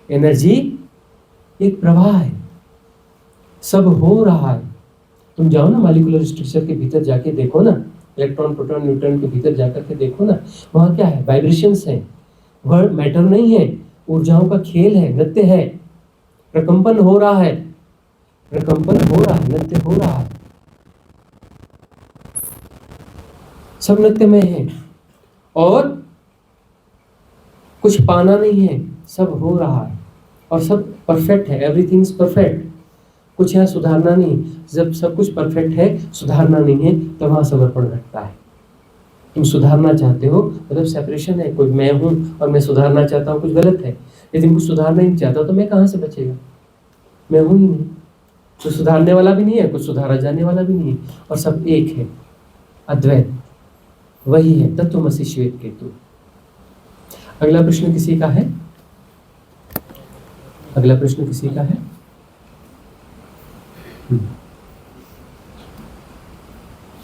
एनर्जी एक प्रवाह है, सब हो रहा है। तुम जाओ ना मॉलिक्यूलर स्ट्रक्चर के भीतर जाके देखो ना, इलेक्ट्रॉन, प्रोटॉन, न्यूट्रॉन के भीतर जाकर के देखो ना, वहाँ क्या है? वाइब्रेशंस हैं। वह मैटर नहीं है, ऊर्जाओं का खेल है, नृत्य है, प्रकंपन हो रहा है, प्रकंपन हो रहा है, नृत्य हो रहा है, सब नृत्य में है। और कुछ पाना नहीं है, सब हो रहा है और सब परफेक्ट है। Everything is perfect. कुछ यहाँ सुधारना नहीं। जब सब कुछ परफेक्ट है, सुधारना नहीं है, तो वहाँ समर्पण घटता है। तुम सुधारना चाहते हो मतलब सेपरेशन है। कोई मैं हूँ और मैं सुधारना चाहता हूँ, कुछ गलत है। यदि कुछ सुधारना नहीं चाहता तो मैं कहाँ से बचेगा? मैं हूँ ही नहीं, कुछ सुधारने वाला भी नहीं है, कुछ सुधारा जाने वाला भी नहीं है, और सब एक है, अद्वैत वही है, तत्वमसि श्वेत केतु। अगला प्रश्न किसी का है? अगला प्रश्न किसी का है?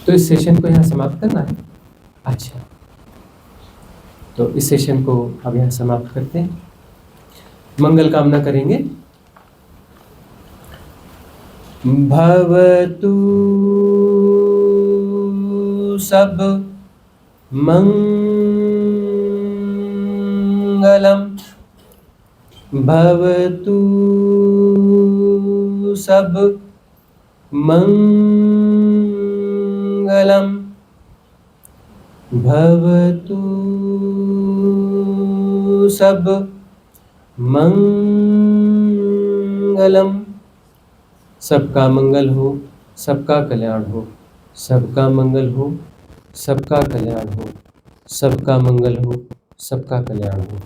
तो इस सेशन को यहाँ समाप्त करना है। अच्छा, तो इस सेशन को अब यहाँ समाप्त करते हैं। मंगल कामना करेंगे। भवतु सब मंगलम, भवतु सब मंगलम, भवतु सब मंगलम। सबका मंगल हो, सबका कल्याण हो, सबका मंगल हो, सबका कल्याण हो, सबका मंगल हो, सबका कल्याण हो।